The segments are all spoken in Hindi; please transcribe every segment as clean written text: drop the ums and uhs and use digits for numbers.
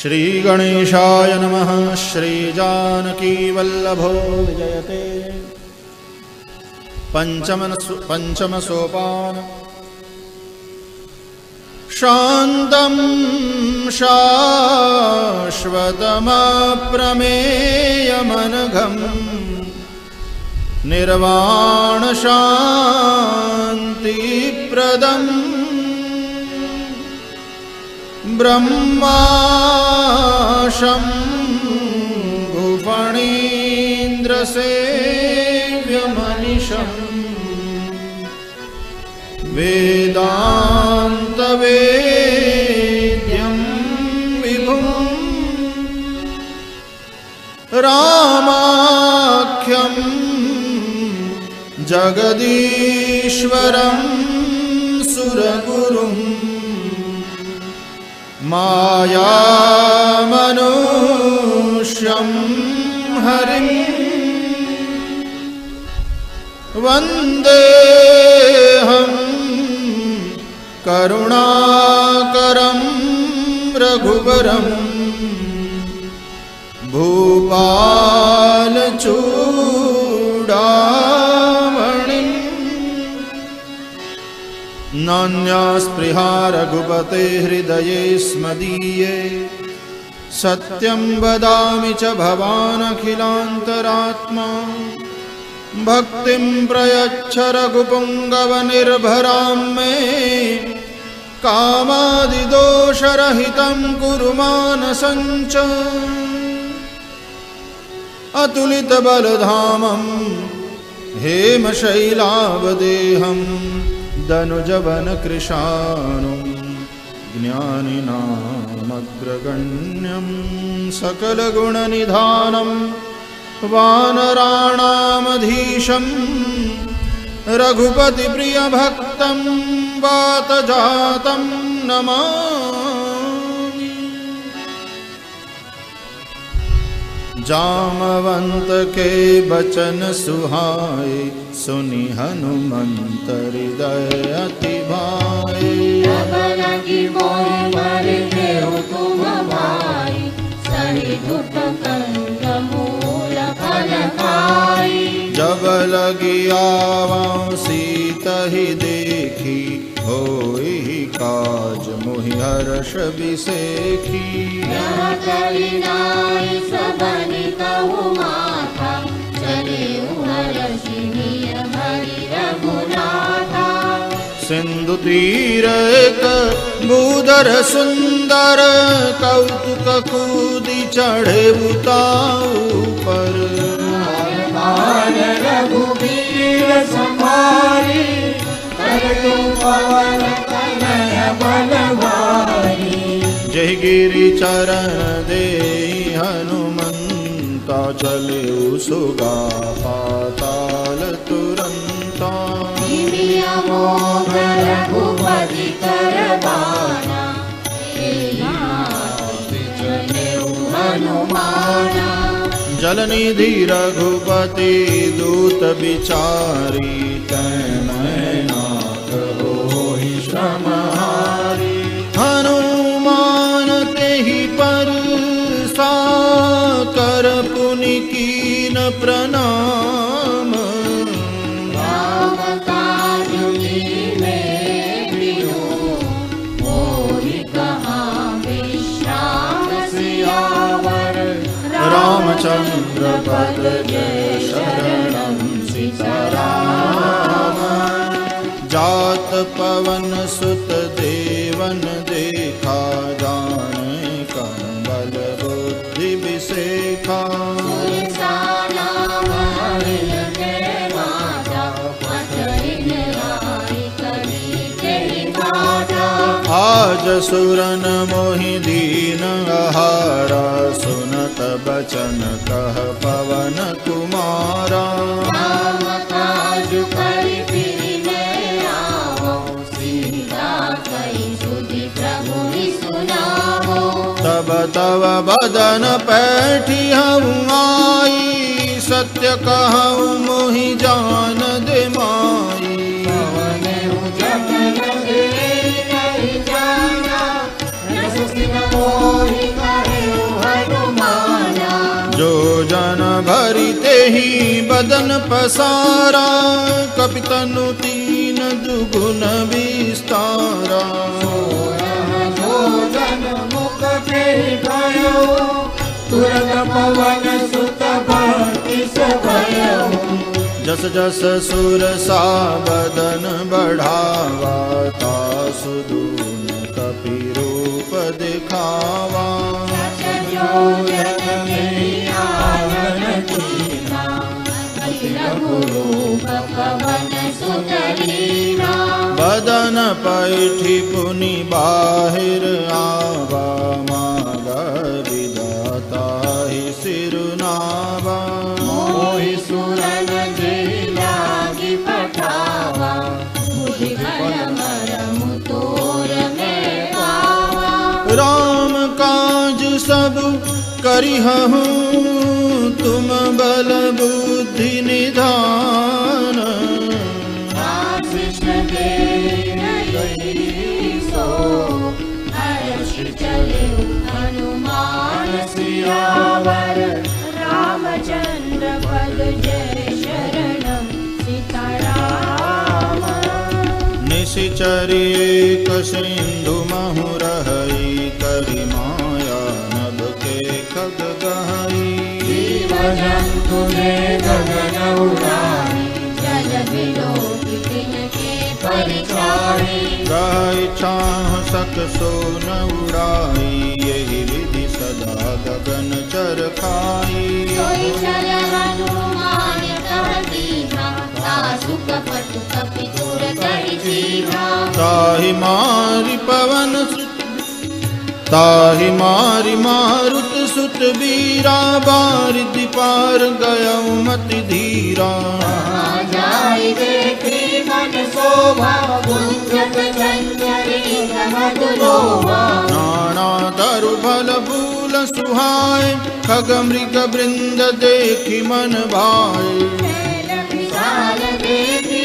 श्रीगणेशाय नमः। श्रीजानकीवल्लभो विजयते। पंचम सोपान। शान्तं शाश्वतमप्रमेयमनघं निर्वाणशान्तिप्रदं ब्रह्माशम्भुफणीन्द्रसेव्यमनिशम् वेदान्तवेद्यं विभुं रामाख्यं जगदीश्वरं सुरगुरुं मायामनुष्यं हरिं वन्देऽहं करुणाकरं रघुवरं भूपालचूडामणिं नान्यास्पृहा रघुपते हृदये स्मदीये सत्यं वदामि च भवानखिलान्तरात्मा भक्तिं प्रयच्छ रघुपुङ्गवनिर्भरां मे कामादिदोषरहितं कुरु मानसं च अतुलितबलधामं हेमशैलावदेहं दनुजवनकृशानुं ज्ञानिनामग्रगण्यं सकलगुणनिधानं वानराणामधीशं रघुपतिप्रियभक्तं वातजातं नमामि। जामवंत के बचन सुहाए सुनि हनुमंत हृदय अति भाए। जब लगी आवां सीता ही देखी होई काज मोहि हर्ष बिसेखी। सिंधु तीर एक भूधर सुंदर कौतुक कूदी चढ़े उताऊ पर। रघुबीर संहारी करतु पवन कनय बलवारी। जय गिरि चरण दे हनुमंता चले सुगा पाताल तुरंता। रघुपति कर बाना हनुमाना। जलनिधि रघुपति दूत बिचारी तैनाथ होहि श्रमहारी। हनुमान तेहि पर साकर पुनि कीन प्रणाम। रामचंद्र पद जय शरणं सीताराम। जात पवन सुत देवन देखा जाने कंबल बुद्धि विसेखा। आज सुरन मोहि दीन आहारा सुनत बचन कह पवन कुमारा। तब तव बदन पैठी हूँ आई सत्य कहूँ मोहि जान दे माई। मोहि करे एहि बदन पसारा, कपितनु तीन दुगुन विस्तारा। जोजन मुख फेरि भयो, तुरत पवन सुत बत्तीस भयो। जस जस सुर सा बदन बढ़ावा, तासु दून कपि रूप दिखावा। बदन पैठी पुनि बाहिर आवा, मागा विधाता ही सिरुनावा। मोहि सुरन जे लागी पठावा, बुद्धि बल मरमु तोर में पावा। राम काज सब करिहहु, तुम बल बुद्धि निधान। आशीष दे सो, हर्ष चले हनुमान सियावर। रामचंद्र पद जय शरणम सीताराम। निशिचरी एक सिंधु महु रहई, करि माया नभ के खग गहई। जीव जंतु ने गगन उड़ाई, जल बिलो तिनके परिचारी। गाय छाह सक सो न उड़ाई, यही विधि सदा गगन चर खाई। सोई चल हनुमान तह दीना, तासु कपट कपि तुर करि जीवा। ताहि मारि पवन सुत, ताहि मारि मारुत सुत बीरा। बारिधि पार गयउ मति धीरा। जाय देखी मन शोभा, गुंजत चंचरी मधुलोभा। नाना तरु फल फूल सुहाय, खग मृग वृंद देखि मन भाए। विशाल देखी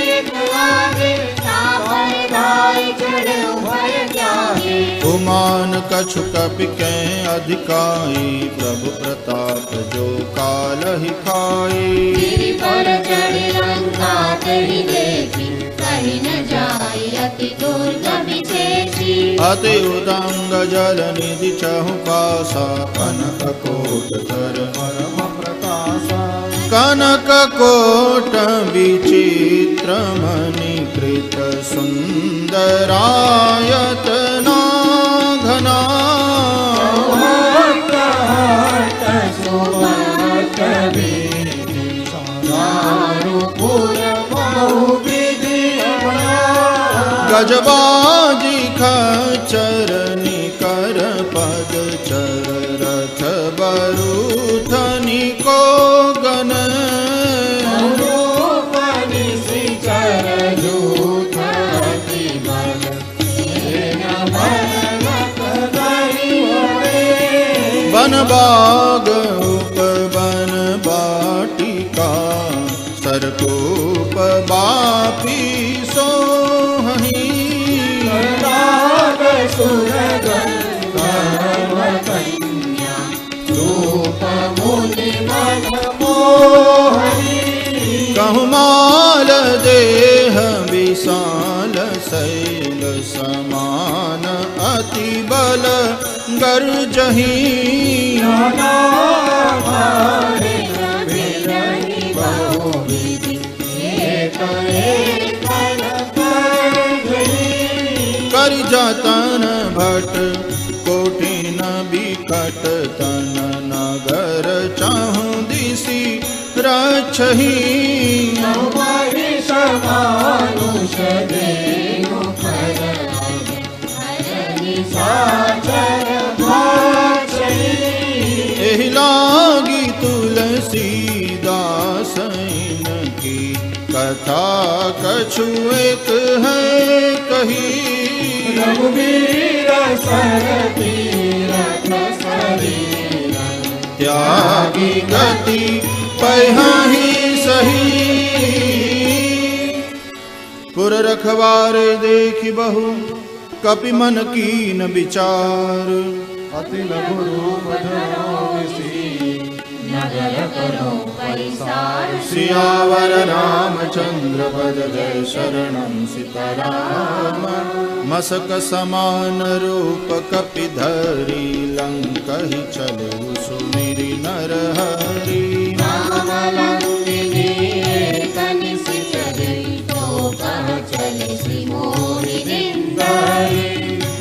लागे, तापर गाय चढ़े भय जागे। उमान कछु कपि के अधिकाई, प्रभु प्रताप जो कालहि खाई। गिरि पर चढ़ी लंका तेहि देखी, कहि न जाय अति दुर्गम विशेषी। अति उदंग जल निधि चहु पासा, कनक कोट कर परम प्रकाशा। कनक कोट विचित्र मणि कृत, सुंदरायतना घना। गजबाजी खचर निकर पद चर, रथ बरूथनि को गन। बन बाग उपवन बाटिका, सरकूप बापी सोहहि। कहु माल देह विशाल, शैल समान अति बल गर्जहि। करि जतन भट कोटिन बिकट, तन नगर चाहु दिशि रक्षहि। एहि लागी तुलसीदास की, कथा कछु एक है कही। रघुवीर सर तीरथ शरीर, त्यागी गति पहिहि सही। पुर रखवारे देखि बहु, कपि मन कीन विचार। अति लघु रूप धरो विसी, नगर करो परिसार सियावर रामचंद्र पद जय शरणं सीताराम मसक समान रूप कपिधरी लंकहि चले सुमिरि नरहरि राम लंकिनी कनिसिचर तो कह चले श्रीमोहि इंदरी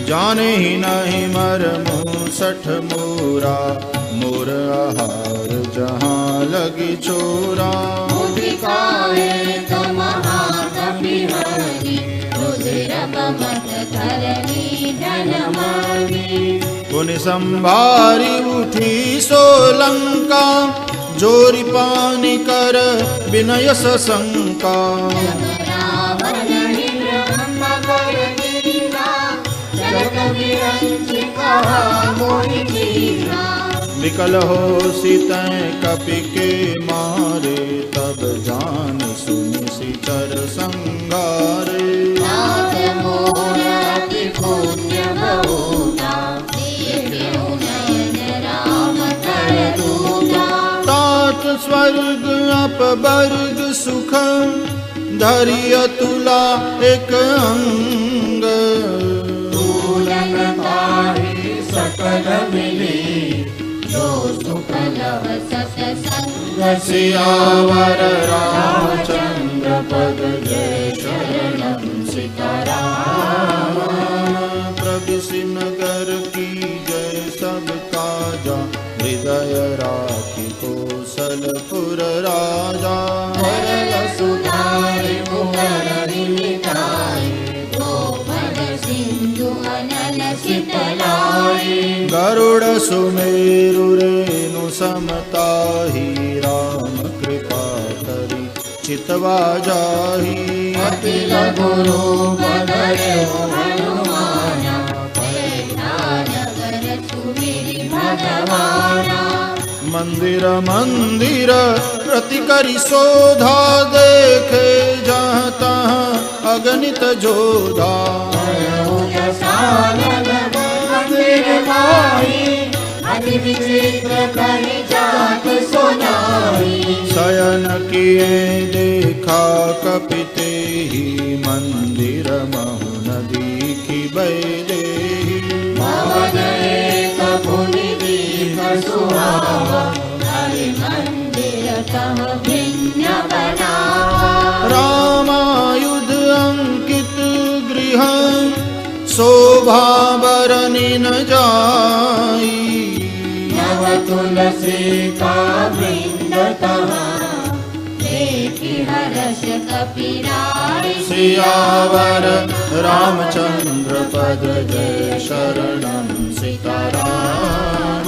जाने ही नहीं मरमु सठ मोरा मोर आहार जहाँ लगी चोरा मुदिकाए तो महाकपि हरि रुधिर बमत धरणी धनमणि पुनि संभारी उठी सोलंका जोरी पानी कर विनय सशंका रावण ब्रह्म कर दीना जगत विरंचि कहा मोहि दीना विकल हो सीतैं कपि के मारे तब जान सुनि सिचर संगारे नाथ मोर अति पुण्य बहुता देख्यौ नयन राम कर दूता तात स्वर्ग अपवर्ग सुख धरिय तुला एक अंग तुलन ताहि सकल मिली जो सुख लव सत्संग सियावर रामचंद्र पद जय शरणं सीताराम प्रविशि नगर की जय सब काजा हृदय राखी कौशलपुर राजा सरल सुधारि मुखरि मिटाई गोपद सिंधु अनल शीतलाई गरुड़ सुमेरु रेणु समताहि राम कृपा करि चितवा जाहि अति लघु रूप धरौ हनुमाना पैठा नगर सुमिरि भगवाना मंदिर मंदिर प्रति करि शोधा देखे जहाँ तहाँ अगणित जोधा मंदिर माही अति विचित्र कहि जात सुनाई शयन किए देखा कपिते ही मंदिर महु नदी की बैदेही भवन एक भुनि दीप सुहावा हरि मंदिर तह भिन्न बनावा रामायुध अंकित गृह शोभा बरनि न जाई नव तुलसी का वृंद तहाँ देखि हर्ष कपिराई सियावर रामचंद्र पद जय शरणं सीताराम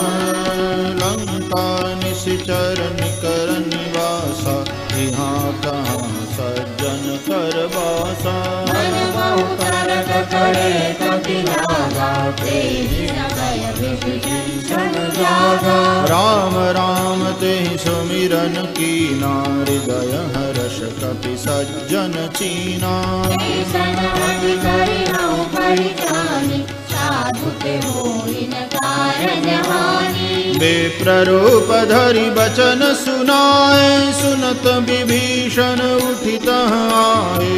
लंका निशिचर निकर निवासा यहाँ कहाँ सज्जन कर बासा मन बहु तरक करे कपि लागा तेहि समय विभीषण जागा राम राम तेहि सुमिरन कीना हृदय हर्ष कपि सज्जन चीना ऐसन अति करिहौ परित्राणि साधु के होई न कारज हानि विप्ररूप धरि बचन सुनाए सुनत विभीषण उठित आए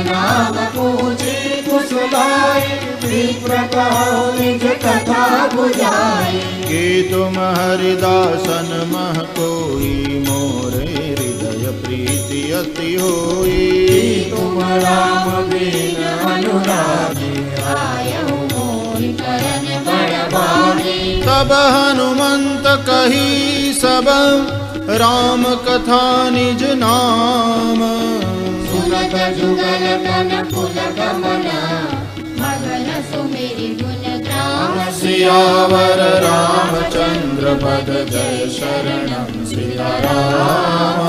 नाम पूछे कुशलाय विप्र कहो निज कथा बुझाए कि तुम हरिदासन मह कोई मोरे हृदय प्रीति अति होई तुम राम बिन अनुरागी आयहु मोहि करन बड़ भागी तब हनुमंत कही सब राम कथा निज नाम सुनत जुगल तन कुल गमन मगन सुमिरि गुण ग्राम सियावर रामचंद्र पद जय शरणं सीताराम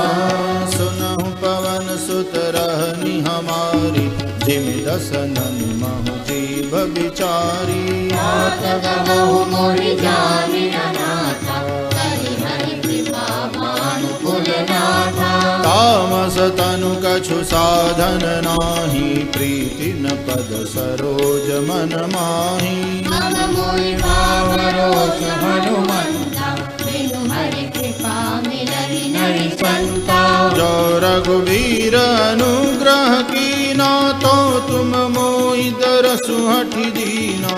सुनहु पवन सुत रहनी हमारी जिमि दसनन महु जीव बिचारी नाथ गवहु मोहि जानि अनाथा करि हरि कृपा भानुकुल नाथा तामस तनु कछु साधन नाही प्रीति न पद सरोज मन माही मम मोहि भाव रोष हनुमंता बिनु हरि कृपा रघुवीर अनुग्रह कीना, तो तुम मोहि दरसु हठि दीना।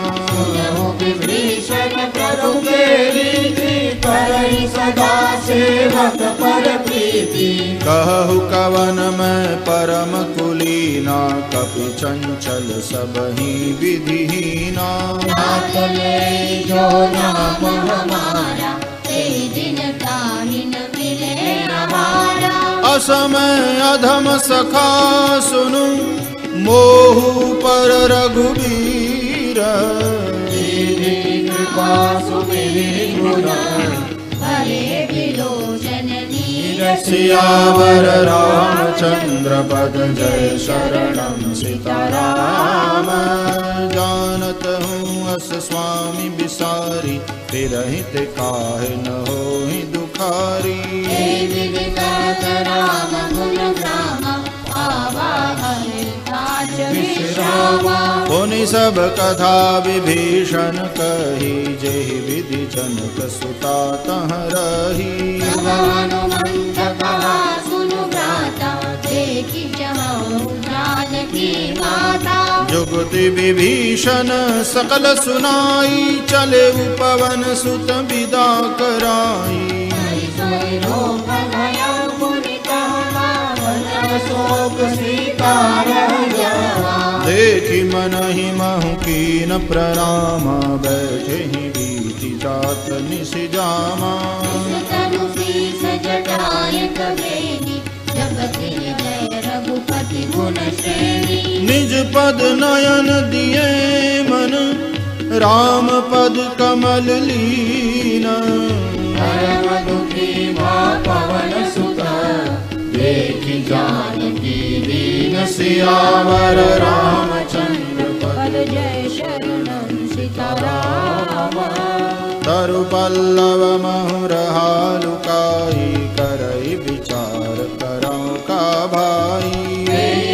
विभीषण प्रभु के रीति, करहि सदा सेवक पर प्रीति। कहु कवन मैं परम कुलीना, कपि चंचल सबहि विधिहीना। नाथ ले जो नाम हमारा, ते दिन ताहि न मिले आहारा। असमय अधम सखा सुनु, मोहु पर रघुवीर। कृपा सुमिरि गुण, हरे विलोचन नीर। सियावर रामचंद्र पद जय शरणम सीताराम। जानत हूँ अस स्वामी बिसारी, फिरहित काहे न होहि दुखारी। राम गुण ग्रामा, आवा हरि काज विश्रामा। पुनि सब कथा विभीषण कही, जेहि विधि जनक सुता तह रही। हनुमंत कहा सुनु भ्राता, देखि जहाँ जानकी माता। जुगति विभीषण सकल सुनाई, चले पवन सुत विदा कराई। शोक सीता रह जावा। देखि मनहि महु कीन प्रणामा, बैठे ही बीति जात निस जामा। तनु शीस जटाय कबेनी, जपति जय रघुपति गुण श्रेणी। निज पद नयन दिए मन, राम पद कमल लीना। परम दुखी माँ पवन सुत, देखि जानकी दीन। सियावर रामचंद्र पद जय शरणम सीताराम। तरु पल्लव महुरहा लुकाई, करई विचार करौ का भाई।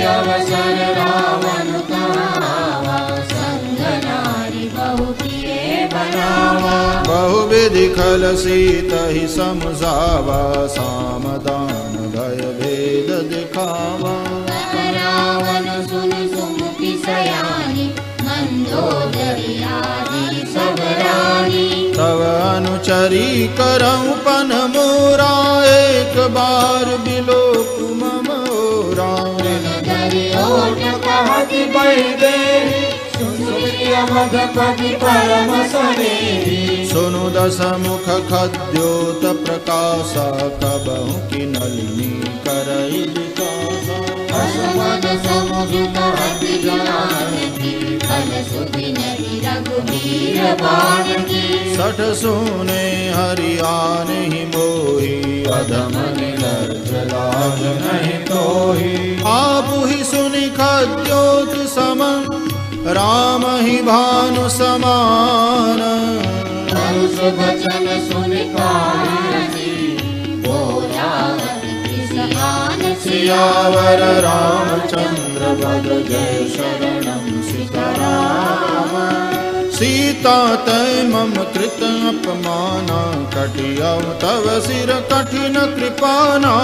अवसर रावण कहावा, संग नारी बहु प्रिय बनावा। बहुविधि खल सीतहि समझावा, सामदान भय भेद दिखावा। रावण सुन सुमुखी सयानी, मंदोदरी आदि सब रानी। तव अनुचरी करऊं पन मोरा, एक बार बिलोक मम ओरा। कहति बैदेही, सुनिय मधुपति परम सनेही। सुनु दस मुख खद्योत प्रकाशा, कबहु की नलिनी करई विकासा। असमन समुझ कहति जानकी, फल सुधि नहीं रघुवीर बानकी। सठ सुने हरियान ही मोही, अधम निर्लज लाज नहीं तोही। आप ही सुनि खद्योत सम, राम ही भानु समान। वचन सुनि काजी, बोला हरि कृष्ण सियावर रामचंद्र पद जय शरणम सीताराम। सीता तय मम कृत अपमाना, कटियौ तव सिर कठिन कृपाना।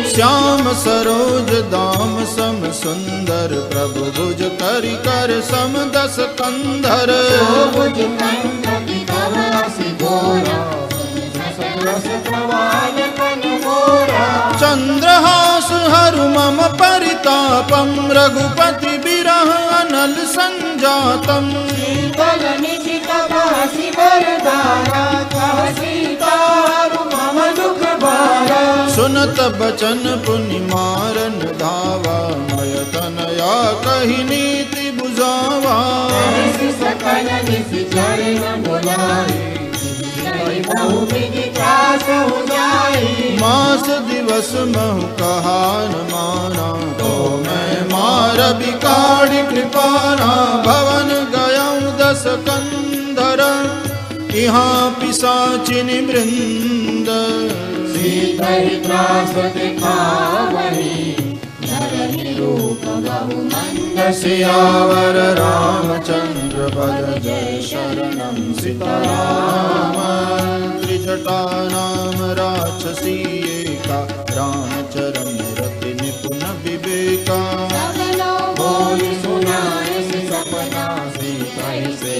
श्याम सरोज दाम सम सुंदर, प्रभु भुज करि कर सम दस कंधर। चंद्रहास हरु मम परितापम, रघुपति बिरह अनल संजातम। सुनत बचन पुनि मारन धावा, मय तनया कही नीति बुझावा। सकल चरण बुलाए, मास दिवस महु कहान माना, तो मैं मार बिकाड़ी कृपाना। भवन गयऊँ दस कंधर, यहाँ पिशाचिनि वृंद। सीतहि त्रास दिखावहि, धरहि रूप बहु मंद सियावर रामचंद्र पद जय शरणं सीताराम त्रिजटा नाम राक्षसी एका रामचरण रति निपुण विवेका सबलो बोली सुनाए सपना सीता से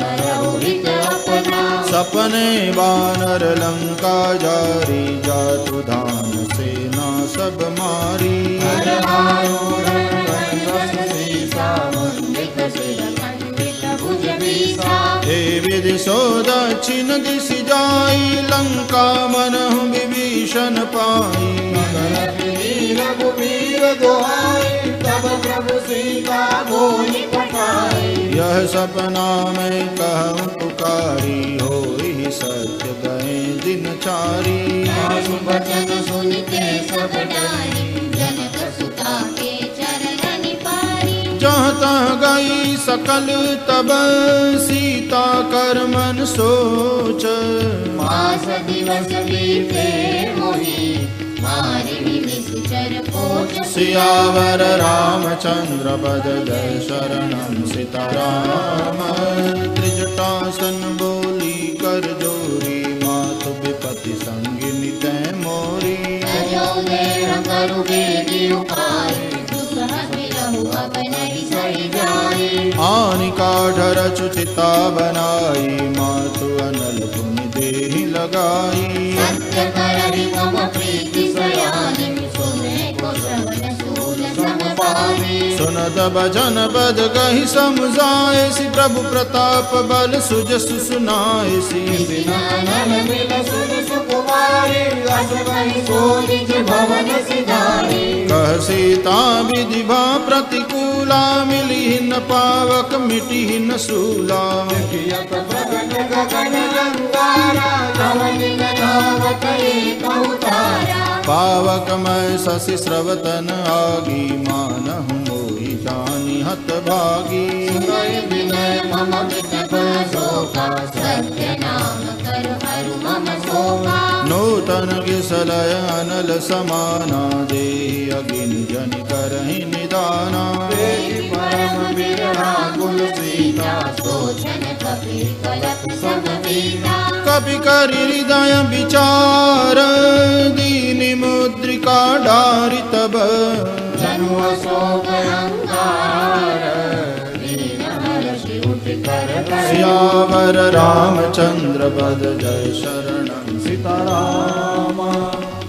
करो हित अपना सपने बानर लंका जारी जातु धान सेना सब मारी हे विदिशो दक्षिण दिशि जाई लंका मनहु विभीषण पाई रघुवीर दोहाई तब प्रभु सीता बोली पठाई यह सपना में कहूँ पुकारी होई सत्य गए दिन चारी वचन सुनते सब डारी जनक सुता के चरण पारी जहाँ तहाँ गई सकल तब सीता कर मन सोच मास दिवस बीते मोहि मारि निश्चर पोच सियावर रामचंद्र पद जय शरणं सीताराम त्रिजटासन बोली कर जोरी मातु विपति संगिनी तै मोरी अयोध्या करु बेगी उपाय दुसह बिरहु अब नहीं सही जाए आनिका ढर चुचिता बनाई मातु अनल पुनि देहि लगाई सत्य करहि मम प्रीति सयानि सुने को श्रवण सूल समपानी सुनत भजन पद गहि समझाए सि प्रभु प्रताप बल सुजसु सुनाए सि नल मिल सुन सुकुमारी अस कहि सोनिज भवन सिधारी कह सीता विधि भा प्रतिकूला मिली न पावक मिटी न सूला यत प्रगट गगन रंगारा नवन नावत एक अवतारा पावक मैं शशि स्रवतन आगी मानहु मोहि जानि हत भागी सुनय विनय मम विकट शोका सत्य नाम कर हरु मम शोका नूतन किसलय अनल समाना देहि अगिनि जनि करहि निदाना परम विरहा कुल सीता सोचन कपि कलप सब बीता कपि करि हृदय विचार दीनि मुद्रिका डारि तब जनु अशोक अंगार दीन हर्षि उठ कर सियावर रामचंद्र पद जय शरणं सीताराम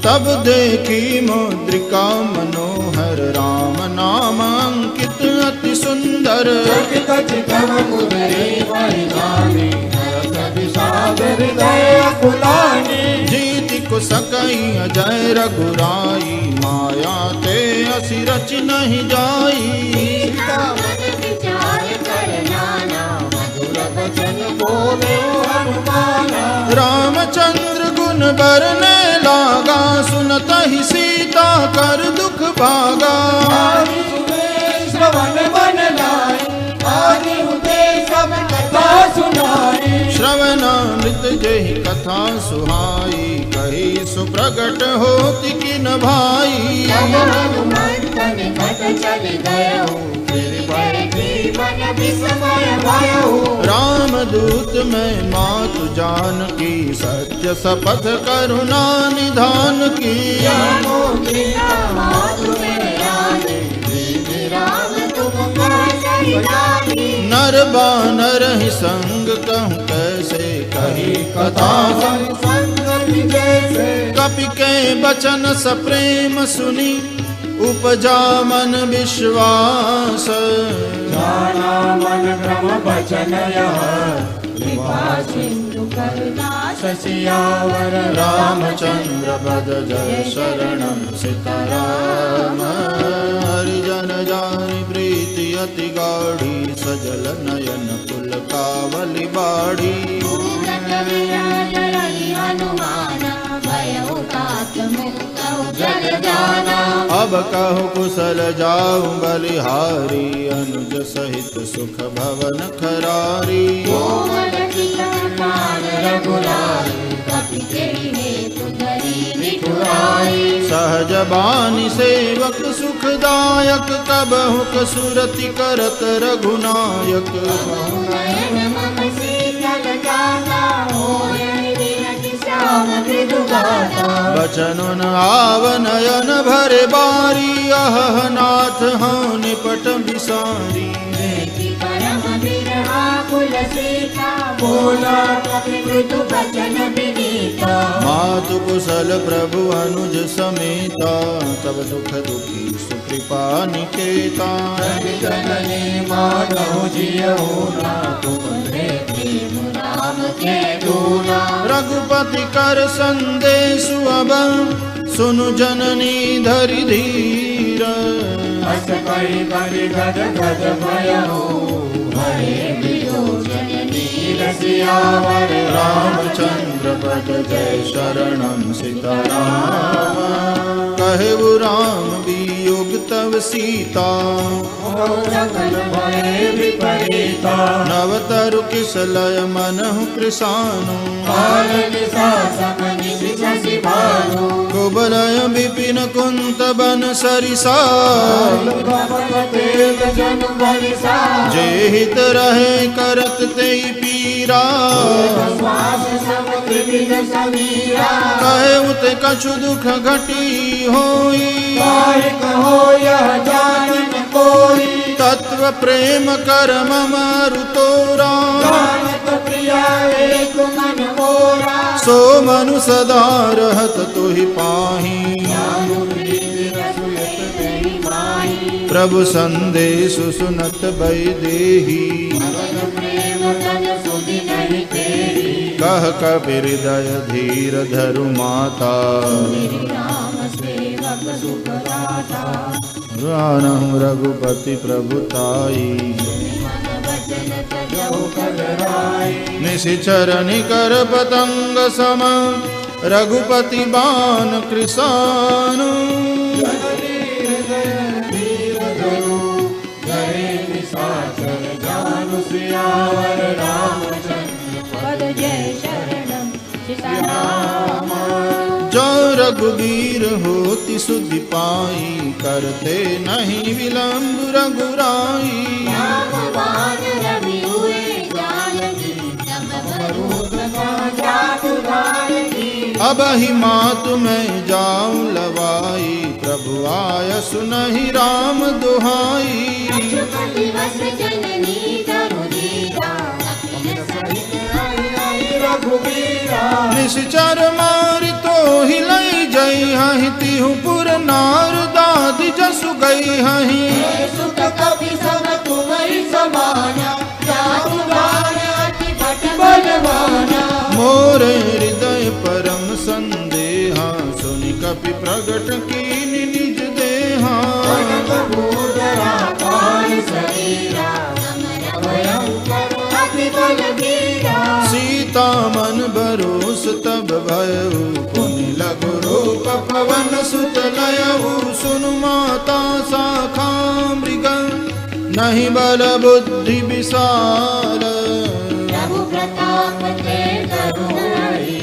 तब देखी मुद्रिका मनोहर राम नाम अंकित अति सुंदर चकित चितव कुदरी वही जानी हरष विषाद हृदय अकुलानी जीति को सकई अजय रघुराई माया ते असि रच नहीं जाई सीता मन विचार कर नाना मधुर वचन बोले हनुमाना रामचंद्र गुण बरने लागा सुनत ही सीता कर दुख भागा आदि सुने श्रवण मन लाई आदि उदे सब कथा सुनाई श्रवणामृत जहि कथा सुहाई कही सुप्रगट होति किन भाई तब हनुमंत निकट चल गयो फिर पर जीवन विस्मय भयो रामदूत में मातु जानकी सत्य शपथ करुणा निधान की मातु मेरा दीदी राम तुम कह सही जानी नर बानर ही संग कहूँ कैसे कही कथा संगति जैसे कपि के बचन सप्रेम सुनी उपजा मन विश्वास जाना मन भ्रम बचन यह सिंधु करुणास सियावर रामचंद्र पद जय शरणं सीताराम हरिजन जानि प्रीति अति गाढ़ी सजल नयन कुल कावली बाढ़ी हनुमाना भयो तात मुक्तौ जल जाना अब कहु कुशल जाऊं बलिहारी अनुज सहित सुख भवन खरारी कोमल चितन पाल रघुराई कपि तेहि हेतु धरि दुराई। सहज बानी सेवक सुखदायक कबहु कसुरति करत रघुनायक। नयन मम शीतल जाता होय विरति श्याम मृदु गाता। बचन आव नयन भरे बारी अह नाथ हाँ निपट बिसारी। देखि परम विरहाकुल सीता बोला कपि मृदु बचन विनीता। मातु कुशल प्रभु अनुज समेता तब दुख दुखी सुकृपा निकेता। जननी मानव जियऊ ना तुम्हारे प्रेम राम के दूना। रघुपति कर संदेशु अब सुनु जननी धरि धीर। अस करी करी गद गद भयो हरे वियोजन नीर सियावर रामचंद्र पद जय शरणं सीताराम। कहु राम वियोग तव सीता सकल भय विपरीता। नव तरु किसलय मनहु कृसानु। कुबलय विपिन कुंत बन सरिसा। जे हित रहे करत तेई पीरा। कहे उत कछु दुख घटी होई। तत्व प्रेम कर मम तोरा। सो मनु सदा रहत तुहि पाही। प्रभु संदेशु सुनत वैदेही। कह कबीर हृदय धीर धरु माता। रानहु रघुपति प्रभुताई। निशिचर निकर पतंग सम रघुपति बाण कृसानु। जो रघुवीर होति सुधि पाई करते नहीं विलंब रघुराई। अब ही मातु मैं जाऊं लवाई। प्रभु आय सुनहि राम दुहाई। निश्चर मारि तो हिलई जई हहि। तिहु पुर नार दादि जसु गई हहि। मोरे हृदय परम संदेहा सुनि कपि प्रगट कीन निज देहा। सीता मन बरोस तब भयउ। पुनि लघु रूप पवन सुत लयउ। सुनु माता शाखा मृग नहीं बल बुद्धि विशाल। प्रभु प्रताप ते करुणाई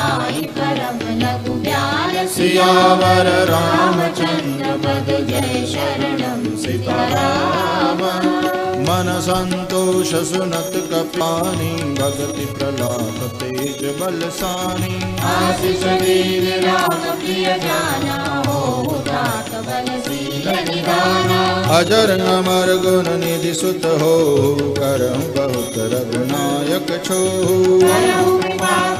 आई परम लघु ब्याल। सियावर रामचंद्र पद जय शरणं सीताराम। मन संतोष सुनत कपानी। भगति प्रलाप तेज बलसानी। आशीष वीर राम प्रिय जाना हो तात बलशील निदाना। अजर अमर गुण निधि सुत हो करहु बहुत रघुनायक छो।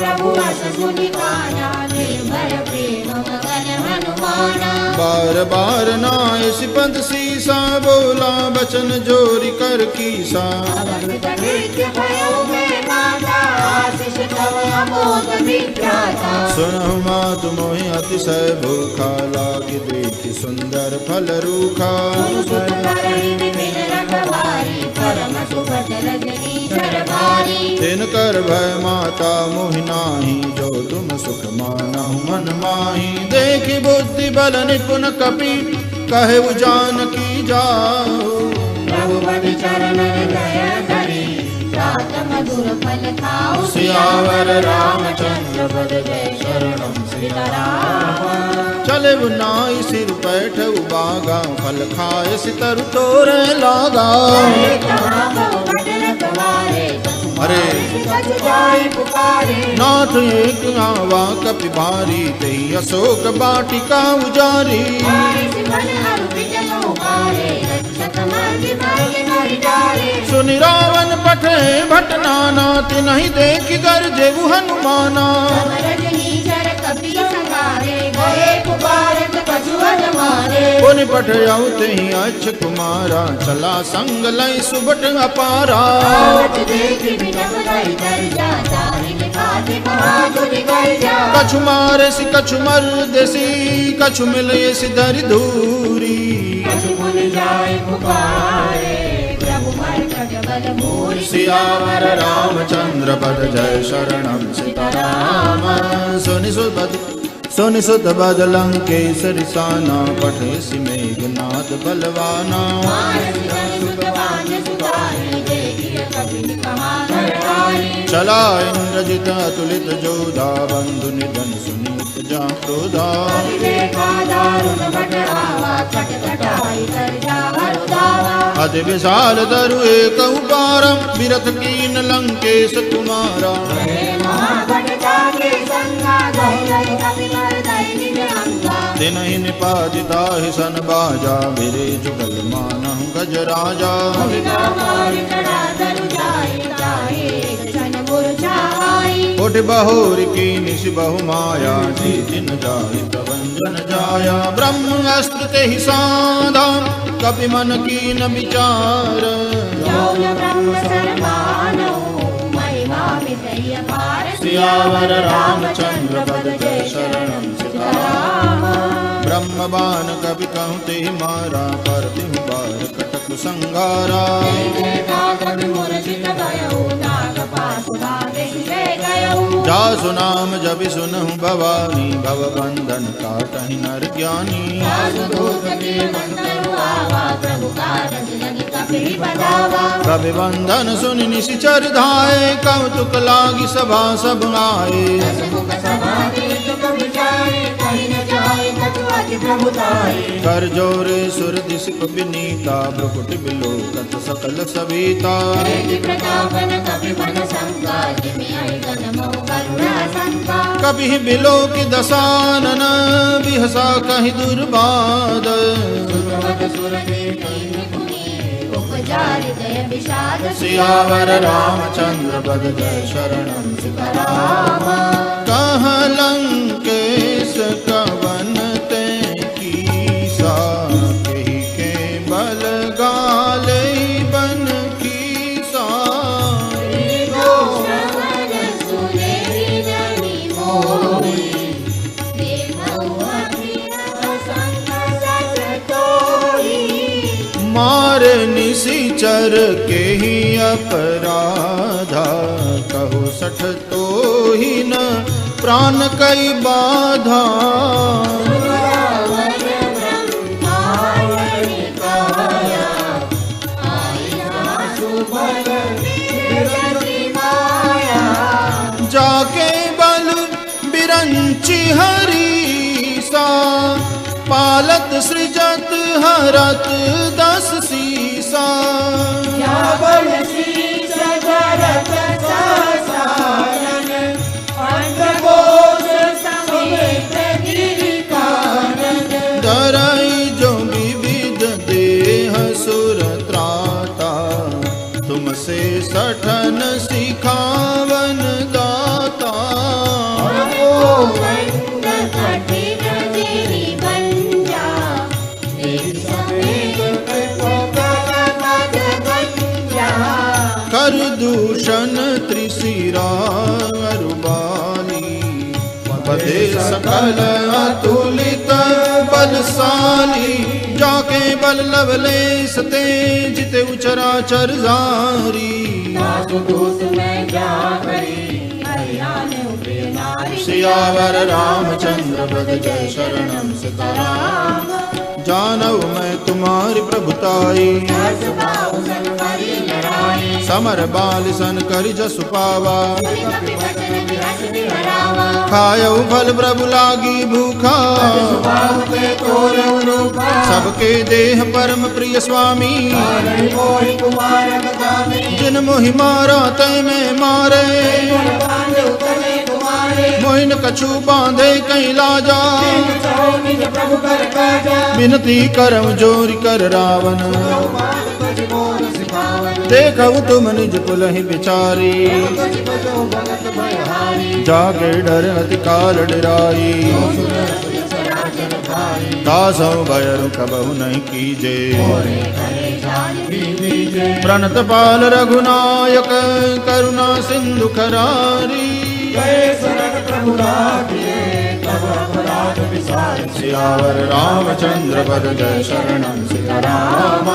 प्रभु अस सुनि काया निर्भय प्रेम मगन हनुमाना। बार बार नाय सिपंद सीसा बोला बचन जोरी कर कीसा। सुनहु मातु मोहि अतिशय भूखा। लागी देखि सुंदर फल रूखा। तिनकर भय माता मोहि नाही। जो तुम सुख मानहु मन माही। देखि बुद्धि बल निपुण कपि कहे जानकी जाओ। प्रभु चरण दया धरी मधुर फल खाओ। सियावर रामचंद्र पद जय शरणम सीताराम। चले नाई सिर पैठ उबागा फल खाए सितर तोरे लागा। अरे नाथ एक आवा कपि भारी तेई अशोक बाटिका उजारी। सुनि रावण पठे भट नाना तिनहि देखि गरजे हनुमाना। पुनि पठयउ तेहि अच्छ कुमारा चला संग लय सुबट अपारा। कछु मारे सि कछु मर देसी कछु मिले सि धरि धूरी। सियावर रामचंद्र पद जय शरणम सीताराम। सुनि सुत बद लंकेसरि साना पठे सि मेघनाद बलवाना। चला इंद्रजित अतुलित जोधा बंधु निधन सुनीत जा क्रोधा। अति विशाल तरु एक पारम विरथ कीन लंकेश कुमारा। तिनहि निपातिता हि सन बाजा मेरे जुगल मानहु गजराजा। उठ बहोर की निश बहु माया जी जिन जाहि प्रभंजन जाया। ब्रह्म अस्त्र ते ही साधा कपि मन कीन विचार। सियावर रामचंद्र पद जय शरणम सीताराम। ब्रह्म बाण कपि कहु ते मारा पर तिहु बार कटक संगारा। जासु नाम जपि सुनहु भवानी भव बंधन काटहि नर ज्ञानी। कपि बंधन सुनि निशिचर धाये कौतुक लागी सभा सब आए। कर जोरे सुर दिश विनीता भ्रुकुटि बिलोकत सकल सविता। कभी बिलोक दसानन बिहसा कहि दुर्बाद। सियावर रामचंद्र पद जय शरणम सीताराम। कह लंकेश कवन ते कीसा कहि के बल गाले बन कीसा। मारे निशिचर के ही अपराधा कहो सठ तो ही न प्राण कई बाधा। जाके बल बिरंची हरीसा पालत सृजत हरत दस सीसा। डराई जो विविध देह सुर त्राता तुमसे सठन सिखावन दाता। कर दूषण त्रिशिरा अरुबाली पदे सकल अतुलित बलशाली। जाके बल लवलेश तेज ते उचराचर जारी। सियावर रामचंद्र पद जय शरणम सीताराम। जानऊ मैं तुम्हारी प्रभुताई। हर्ष पाऊ सन करी लड़ाई, समर बाल सन करि जसु पावा। सुनि कपि वचन विरस बिहरावा, खायऊ फल प्रभु लागी भूखा। सुभाव के तोरऊ रूपा, सबके देह परम प्रिय स्वामी। मारई मोहि कुमार गामी, जिन मोहि मारा तय में मारे। गुण बांधे उतरे तुम्हारे, मोहिन कछु बांधे कहीं लाजा। चाहो निज प्रभु कर काजा, विनती करम जोरि कर रावण। बात तुझ मोर सिखावन, देखऊ तुम निज पुलहि बिचारी। तुझ बजो भगत भयहारी, जाके डर अति काल डराई। सराचर भाई, तासौ भयरु कबहु नहीं कीजे। करे जान दीजे प्रणत पाल रघुनायक करुणा सिंधु खरारी। गए शरण प्रभु लागे, तब अपराध विसार सियावर रामचंद्र पद जय शरणं सीताराम।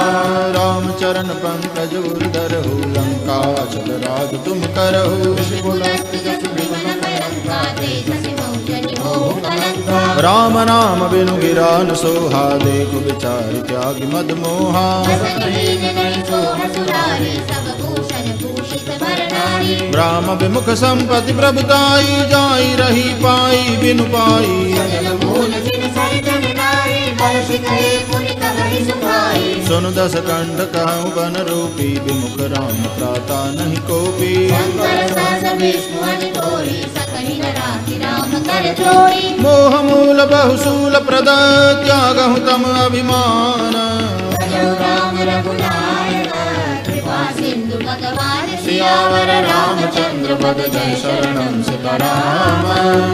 रामचरण पंकज उदरहु लंका चल राज तुम करहु। पुलस्त जस विमल कलंका, तेजस मौजनि मोह कलंका। राम नाम बिनु गिरा न सोहा, देखु विचार त्यागी मद मोहा। बसन लीन नहीं सोह सुरारी, सब भूषण भूषित भर नारी। राम विमुख संपत्ति प्रभुताई, जाई रही पाई बिनु पाई। सकल मूल जिन सरजन नारी, बल शिखरे पुनि कबहि सुखाई। सुन दस कंठ कहूँ बन रूपी, विमुख राम प्राता नहीं कोपी। शंकर सहस विष्णु अनि तोरी, सकहि न राखि राम कर जोड़ी। मोह मूल बहुसूल प्रद, त्यागहु तम अभिमान। भजो राम रघुनायक, कृपा सिंधु भगवान सियावर रामचंद्र पद जय शरणं सीताराम।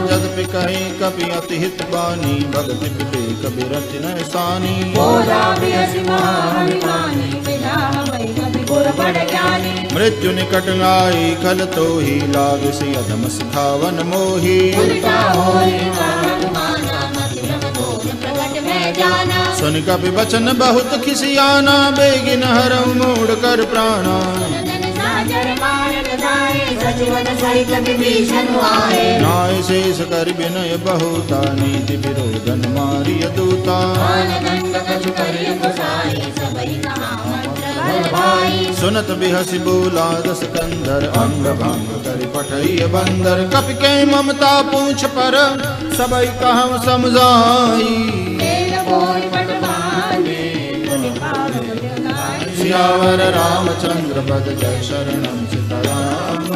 जदपि कहीं कपि अति हित बानी, भगति विवेक बिरति न सानी। बोला बियसि महाभिमानी, बिना भय कपि गुर बड़ ज्ञानी। मृत्यु निकट आई खल तो ही, लाविसी अधम सिखावन मोही। उल्टा होई हनुमाना, मति भ्रम दोष प्रगट भय जाना। सुन कपि वचन बहुत खिसियाना, बेगिन हरऊ मोड़ कर प्राणा। जन साजर मारन जाए, सचिवन सहित विभीषण आए। नाय शेष कर विनय बहुता, नीति विरोधन मारिय दूता। काल दंड कछु करिय गोसाई, सबहि कहा मंत्र बल भाई। सुनत बिहसि बोला दस कंधर, अंग भंग कर पठइय बंदर। कपि के ममता पूछ पर, सबई कहम समझाई। तेल बोल पट बांधे, पुनि पावक जगाई। सियावर रामचंद्र पद जय शरणं सीताराम।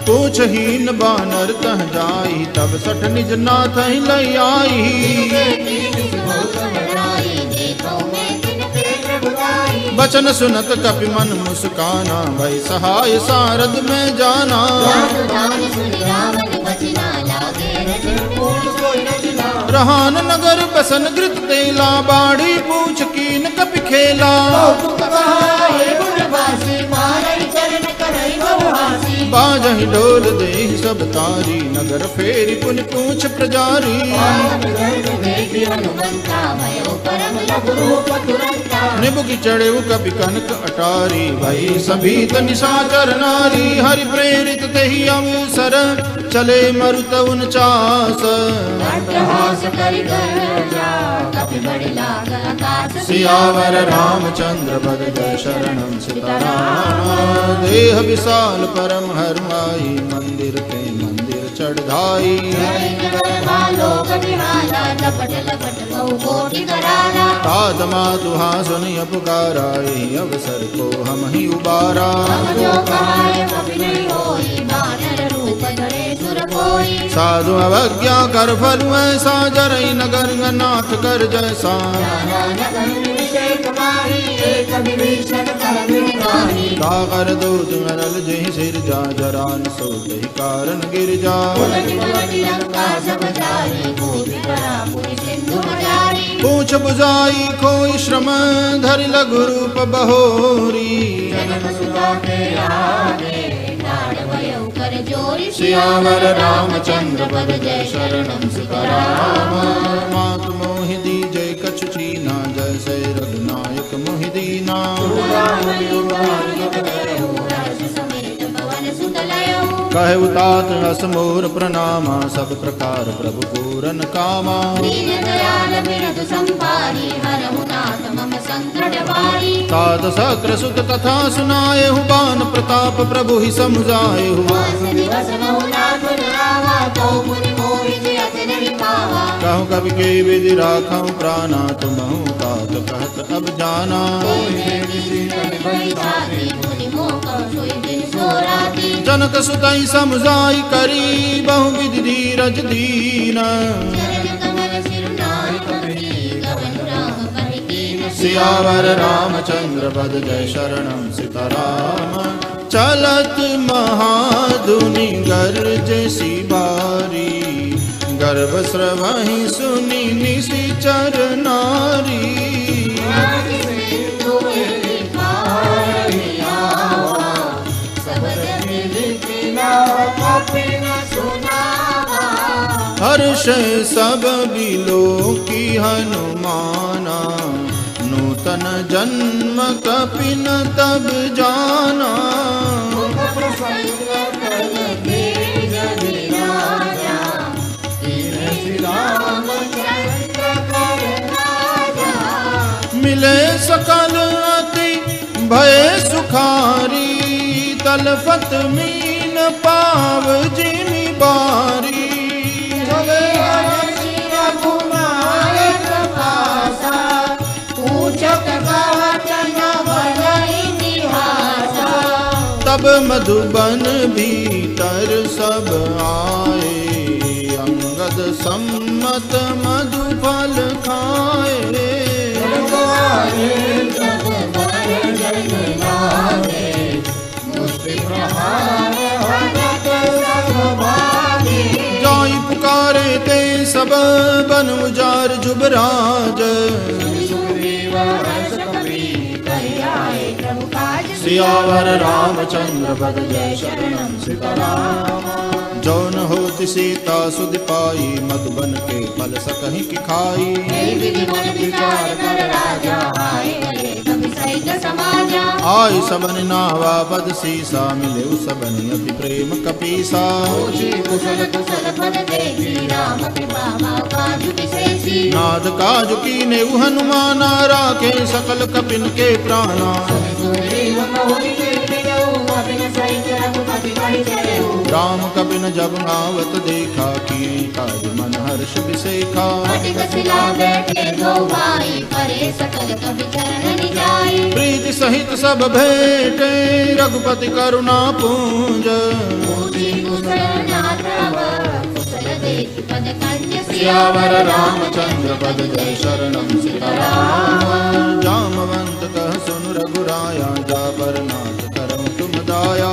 पूछ हीन बानर तह जाई, तब सठ निज नाथ ही लई आई। बचन सुनत कपि मन मुस्काना, भई सहाय सारद में जाना। रहान नगर बसन घृत तेला, बाड़ी पूछ कीन कपि खेला। बाजहि ढोल देहि सब तारी, नगर फेरि पुनि पूछ प्रजारी। निबुकि चढ़ेउ कपि कनक अटारी, भई सभीत निशाचर नारी। हरि प्रेरित तेहि अवसर, चले मरुत 49। सियावर रामचंद्र पद जय शरणं सीताराम। देह विशाल परम हरमाई, मंदिर के मंदिर चढ़ाई। तात मातुहा सुनिय पुकारा, एहि अवसर को हम ही उबारा। साधु अवज्ञा कर फल ऐसा, जरई नगर नाथ कर जैसा। काकर दूत मरल जहि सिर जा, जरान सो जहि कारण गिर जा। पूछ बुझाई खोई श्रम, धरि लघु रूप बहोरी। सियावर रामचंद्र पद जय शरणं सीताराम। मातु मोहि दीजै कछु चीना, जैसे रघुनायक मोहि दीना। समेत पवन सुत लयो। कहे उतात असमोर प्रणामा सब प्रकार प्रभु पूरन कामा दीन दयाल बिरधु संपारी हरहु नाथ मम संकट वारी तात सक्र सुत कथा सुनाए बान प्रताप प्रभु ही समुझाए मास दिवस बहु नाथ रावा तो मुनि मोहि जियत नहीं पावा कहूँ कवि के विधि राखूं प्राणा तुमहु तात कहत अब जाना जनक सुतई समुझाई करी बहु विधि धीरज दीन सियावर रामचंद्र पद जय शरणम सीताराम चलत महाधुनि गर्ज सी बारी गर्भ स्रवहि सुनि निशिचर नारी हर्ष सब बिलो की हनुमाना नूतन जन्म कपिन तब जाना मिले सकल अति भय सुखारी तलफत मीन पाव जिमी बारी तब मधुबन भीतर सब आए अंगद सम्मत मधुफल खाए जाई पुकारे ते सब बन उजार जुबराज सियावर रामचंद्र पद जय शरणम सीताराम जौन होति सीता सुध पाई मधुबन के फल सकहि की खाई आई सबन नावा पद सीसा मिले सबन अति प्रेम कपीसा नाद काज कीने हनुमाना राखे सकल कपिन के प्राणा राम कपिन जब आवत देखा किए काज मन हर्ष विसेखा प्रीति सहित सब भेटे रघुपति करुणा पूंज सियावर रामचंद्र पद जय शरणम सीताराम जामवंत कह सुन रघुराया जा पर नाथ करम तुम दाया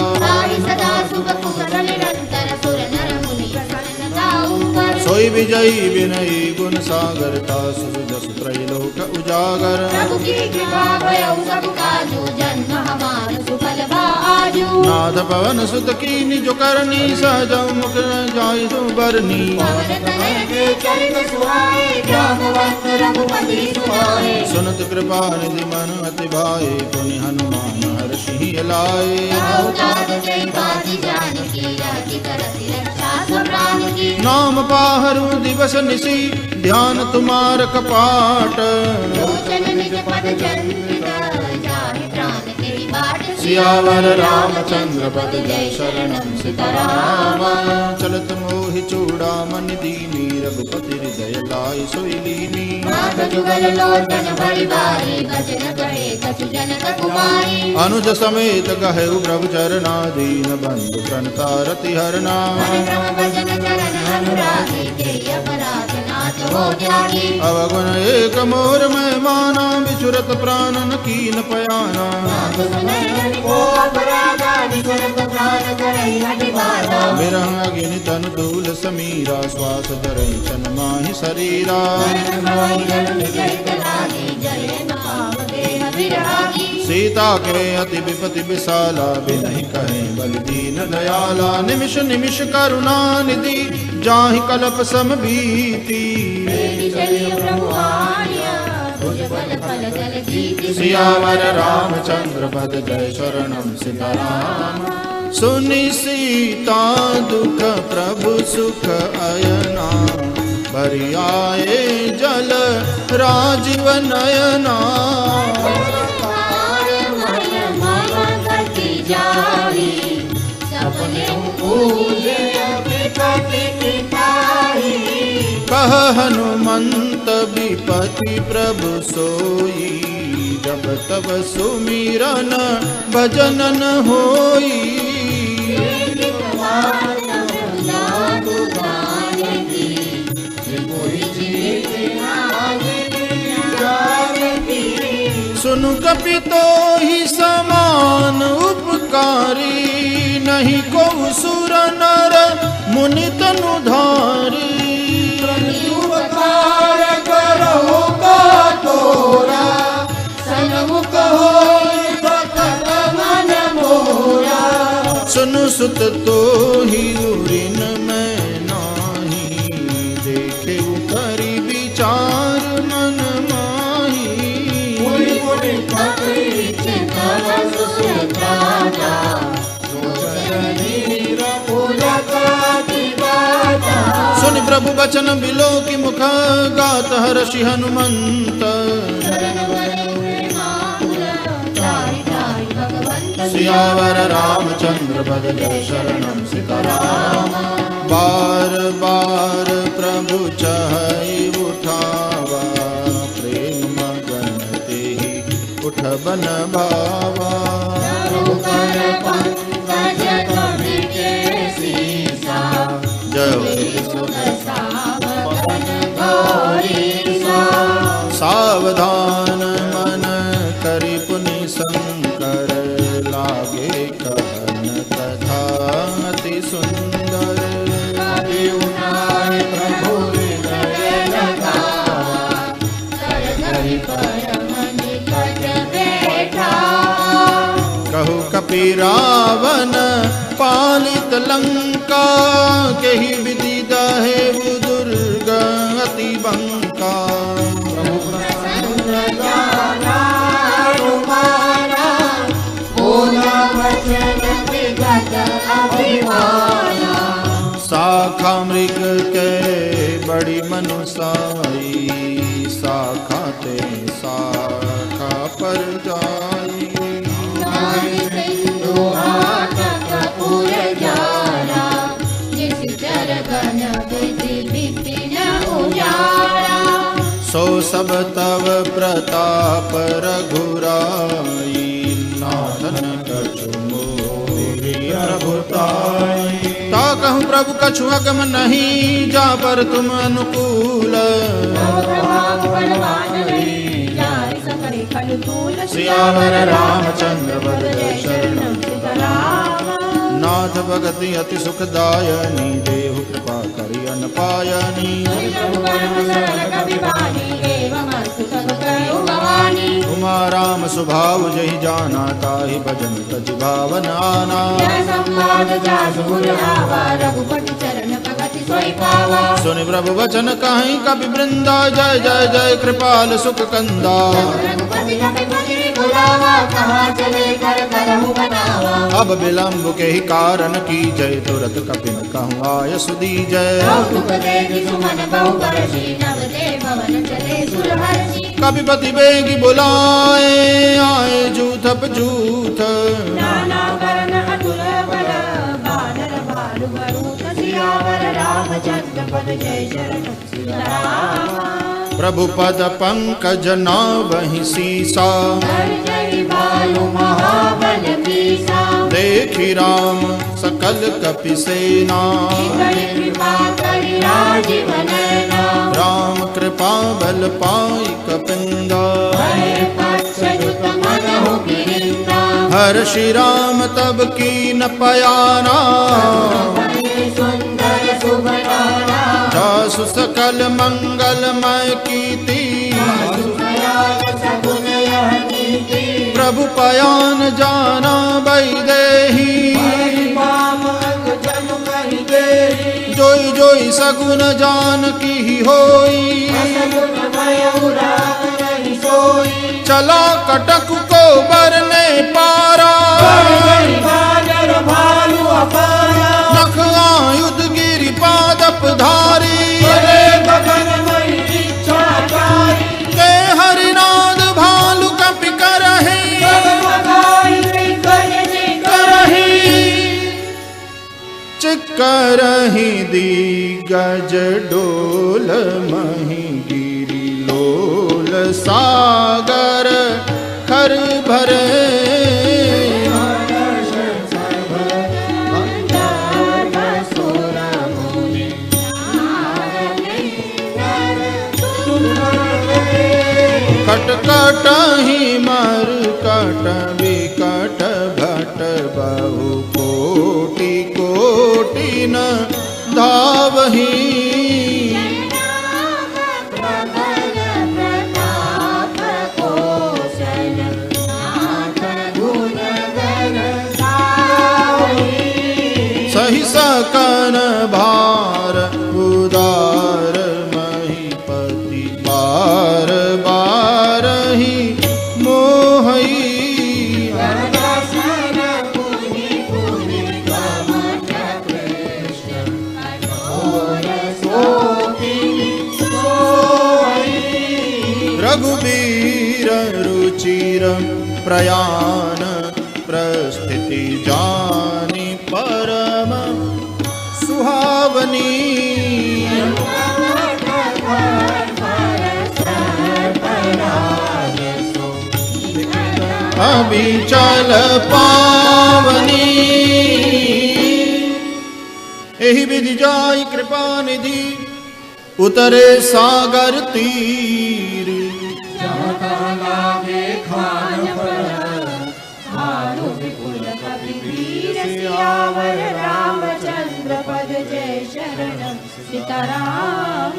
सोई विजयी विनयी गुण सागर तासु जस त्रैलोक उजागर नाथ पवन सुत कीनी जो करनी सहज मुख जाय जो बरनी सुनत कृपा निधि मन अति भाए पुनि हनुमान हर्षि लाए नाम पाहरु दिवस निसी ध्यान तुम्हार कपाट सियावर रामचंद्र पद जय शरणम सीताराम चलत मोहि चूड़ामणि दीनी रघुपति हृदय लाई सोई लीनी अनुज समेत गहु प्रभु चरणा दीन बंधु प्रणता रति हरना अवगुण एक मोर में माना बिछुरत प्राणन कीन पयाना विरह अग्नि तन दूल समीरा श्वास धरई चन माहि शरीरा सीता के अति विपति विशाला बिनहि कहे बल दीन दयाला निमिष निमिष करुणा निधि जाहि कल्प सम बीती सियावर रामचंद्र पद जय शरणम सीताराम सुनि सीता दुख प्रभु सुख अयना, भरि आए जल राजीव नयना। कह हनुमंत विपति प्रभु सोई, जब तब सुमिरन भजन न होई। सुनु कपि तो ही समान उपकारी, नहीं को सुर नर मुनि तनु धारी। उपकार करहु का तोरा, सन्मुख होई भक्त मन मोरा। सुनु सुत तो ही उरिन मैं नाही, देखे करी विचार मन माही। मुनि मुनि कपि सुत्राता, सुनि प्रभु बचन बिलो की मुख, गात हर्षि हनुमंत। सियावर रामचंद्र पद जय शरणम सीताराम। बार बार प्रभु चहई उठावा, प्रेम मगन तेहि उठ बन भावा। सावधान मन करि पुनि शंकर, लागे कहन कथा अति सुंदर। प्रभु हृदय लगावा, परम निकट बैठा। कहु कपि रावण पालित लंका, केहि विधि दहेउ दुर्ग अति बंका। शाखा मृग के बड़ी मनुसाई, शाखा ते शाखा पर जाई। सो सब तव प्रताप रघुराई, नाथन कछु मोहि प्रभुताई। ता कहूँ प्रभु कछु अगम नहीं, जा पर तुम अनुकूल। सियावर रामचंद्र पद जय शरणम सीताराम। नाथ भगति अति सुखदायनी, देहु कृपा करि अन पायनी। उमा राम स्वभाव जहि जाना, ताहि भजन तज भावन आना। सुनि प्रभु वचन कहीं कपि वृंदा, जय जय जय कृपाल सुख कंदा। अब विलंब के ही कारण की जय, तुरत कपिन कहूँ आय सुधी जय। कपिपति बेगी बुलाए, आए जूथप जूथ। प्रभु पद पंकज नावहि सीसा, देखि राम सकल कपि सेना। राम कृपा बल पाई कपिंदा, हर्षि राम तब कीन पयाना। जासु सकल मंगलमय कीर्ति, प्रभु पयान जाना वैदेही। जोई जोई सगुन जानकी होई, चला कटक को बरने पारा। करहि दिग्गज डोल मही गिरि लोल सागर खर भरे कट कटहि मर कट विकट भट बहु कोटि कोटि न धावहि सही सकन भार उदार महीपति बार बार ही मोहई रघुबीर रुचिर प्रयाण प्रस्थिति जानी परम सुहावनी अभिचल पावनी एहि विधि जाई कृपा निधि उतरे सागर तीर सियावर रामचंद्र पद जय शरणम सीताराम।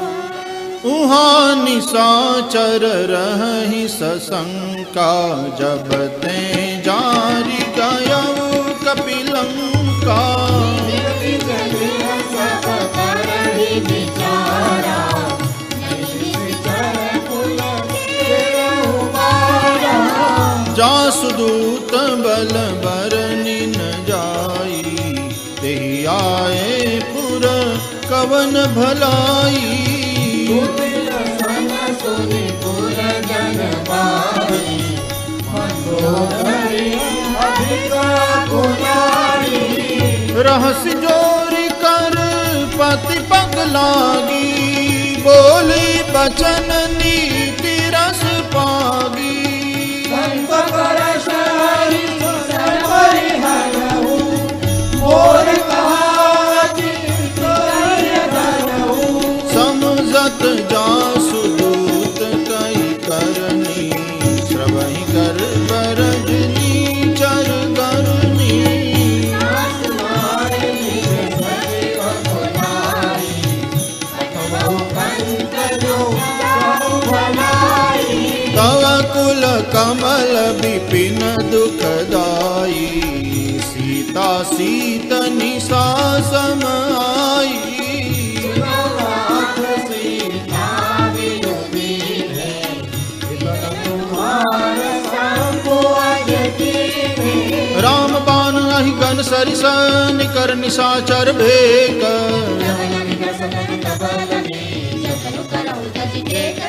उहाँ निशाचर रहि सशंका जब ते जारी गयऊ कपिलंका जासुदूत बल बरनि न जाई तेहि आए पुर कवन भलाई रहस्य जोरी कर पति पग लागी बोली बचन नीति रस पागी समझत जासुदूत कई करनी श्रवहि कर बरजनी चर करनी तव कुल कमल विपिन दुखदाई सीता सीतनि सासम आई राम बाण अहि गन सरिस निकर निशाचर भेक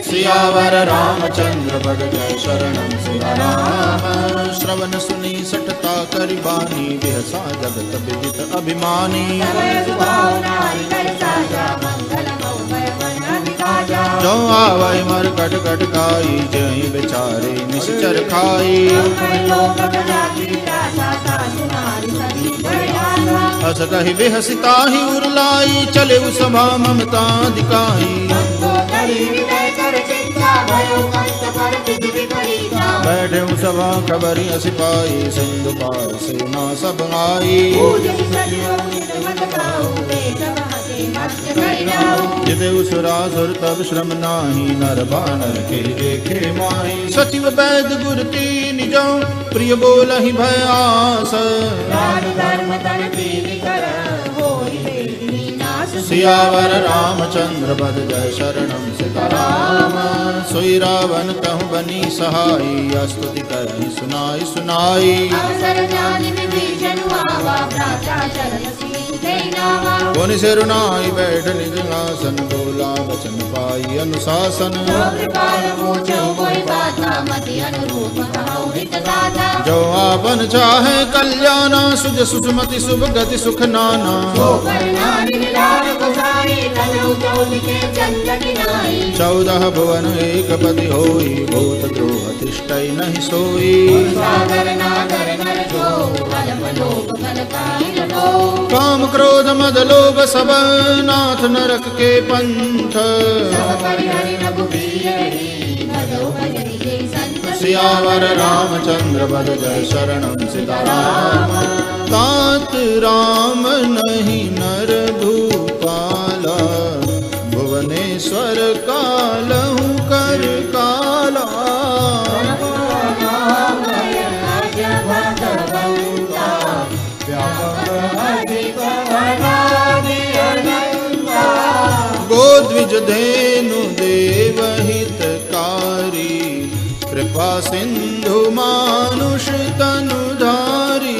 सियावर रामचंद्र पद जय शरणम सीताराम। श्रवण सुनी सटता करि बानी बिहसा जगत विदित अभिमानी जो आवै मर कट कट खाई जहि बेचारे निश्चर खाई हस कहि बेहसिताहि उरलाई चले सभा ममता दिखाई बैठे सभा खबरी सिपाही सिंधु पार सेना सब आई जिते उसुरासुर तब श्रम नाही नर बानर के देखे माही सचिव वैद गुर तीन जो प्रिय बोलहि भय आस सियावर रामचंद्र पद जय शरणम सीताराम। सोई रावण कहूँ बनी सहाई स्तुति करहि सुनाई सुनाई अवसर जानि विभीषण आवा भ्राता चरण जय नावा पुनि सिरुनाई बैठ निज आसन, बोला वचन पाई अनुशासन। कृपाल मोचो मोहि गाथा, मति अनुरूप कहु हित गाथा। जो आपन चाहे कल्याणा, सुज सुषमति शुभ गति सुख नाना। चौदह भुवन एक पति होई, भूत द्रोह तिष्ठै नहीं सोई। काम क्रोध मद लोभ सब, नाथ नरक के पंथ। सियावर रामचंद्र बद जय शरणम सीताराम। तात राम नहीं नर भूपाला, भुवनेश्वर कालहु कर काला। गोद्विज धेनु देव हितकारी, कृपा सिंधु मानुष तनुधारी।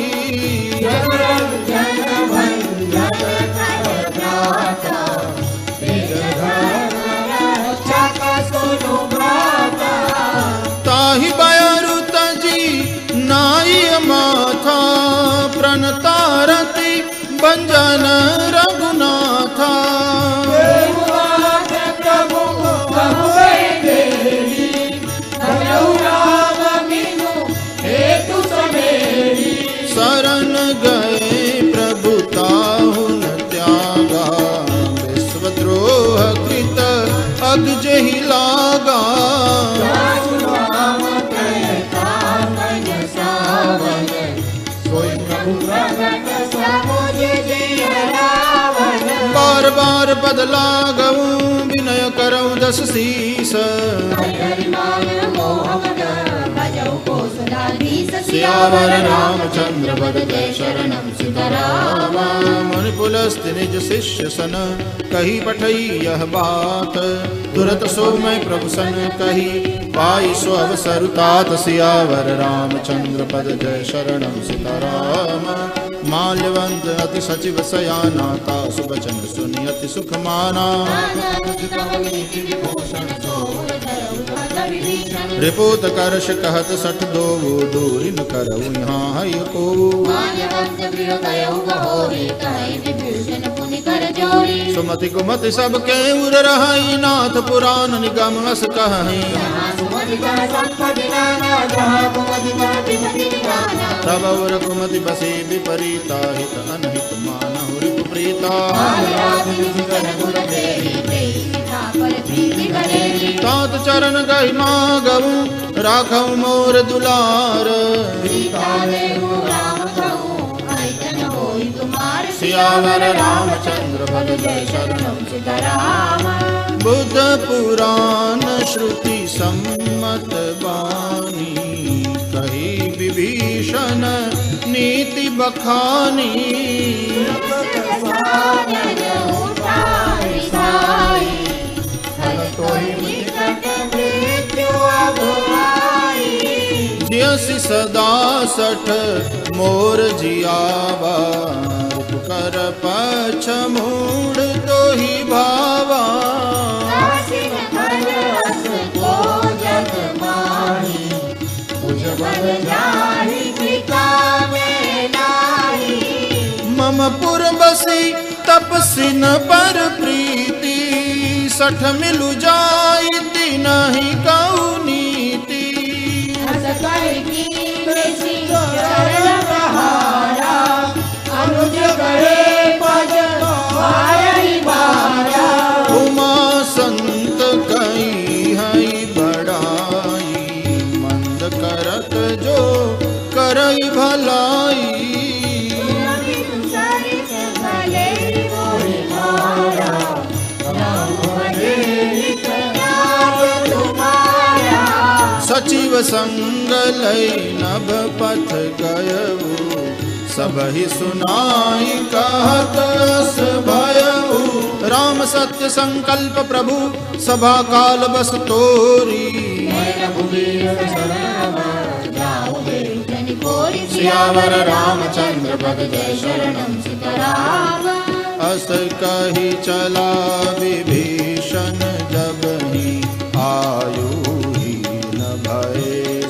ताहि बयरु तजी नाई माथा, प्रणतारति बंजन रघुनाथा। शरण गए प्रभु ताहु न त्यागा, विश्वद्रोह कृत अग्ज ही लागा। बार बार पद लागऊ, विनय करऊ दस शीस। सियावर रामचंद्र बद जय शरणम सीताराम। मुनि पुलस्त्य निज शिष्य सन, कही पठई यह बात। तुरत सो मैं प्रभु सन कही, पाई सो अवसर तात। सियावर रामचंद्र पद जय शरणम सीताराम। माल्यवंत अति सचिव सयाना, तासु बचन सुनि अति सुख माना। रिपोत करश कहत सठ दोवो, दूरी न करऊ यहाँ है को। सुमति कुमति सब के उर रहाई, नाथ पुराण निगम अस कहीं। तब और कुमति बसे विपरीता, हित अनहित मानहु रिपु प्रीता। तात चरण गहि मागऊ, राखऊ मोर दुलार। सियावर रामचंद्र बद जय शरणम सीताराम। बुद्ध पुराण श्रुति सम्मत बानी, कही विभीषण नीति बखानी। जियसि सदा सठ मोर जियावा, कर पछ मूढ़ तो ही भावा। मम पुर बसी तपसिन पर प्रीति, सठ मिलु जाई नहीं कऊ नीति। उमा संत कई हई बड़ाई, मंद करत जो करई भलाई। सचिव संग लय नभ पथ गयऊ, सबहि सुनाई कहत अस भयऊ। राम सत्य संकल्प प्रभु, सभा काल बस तोरी। होरि सियावर रामचंद्र पद जय शरणम सीताराम। अस कही चला विभीषण जब ही आयु ही न भय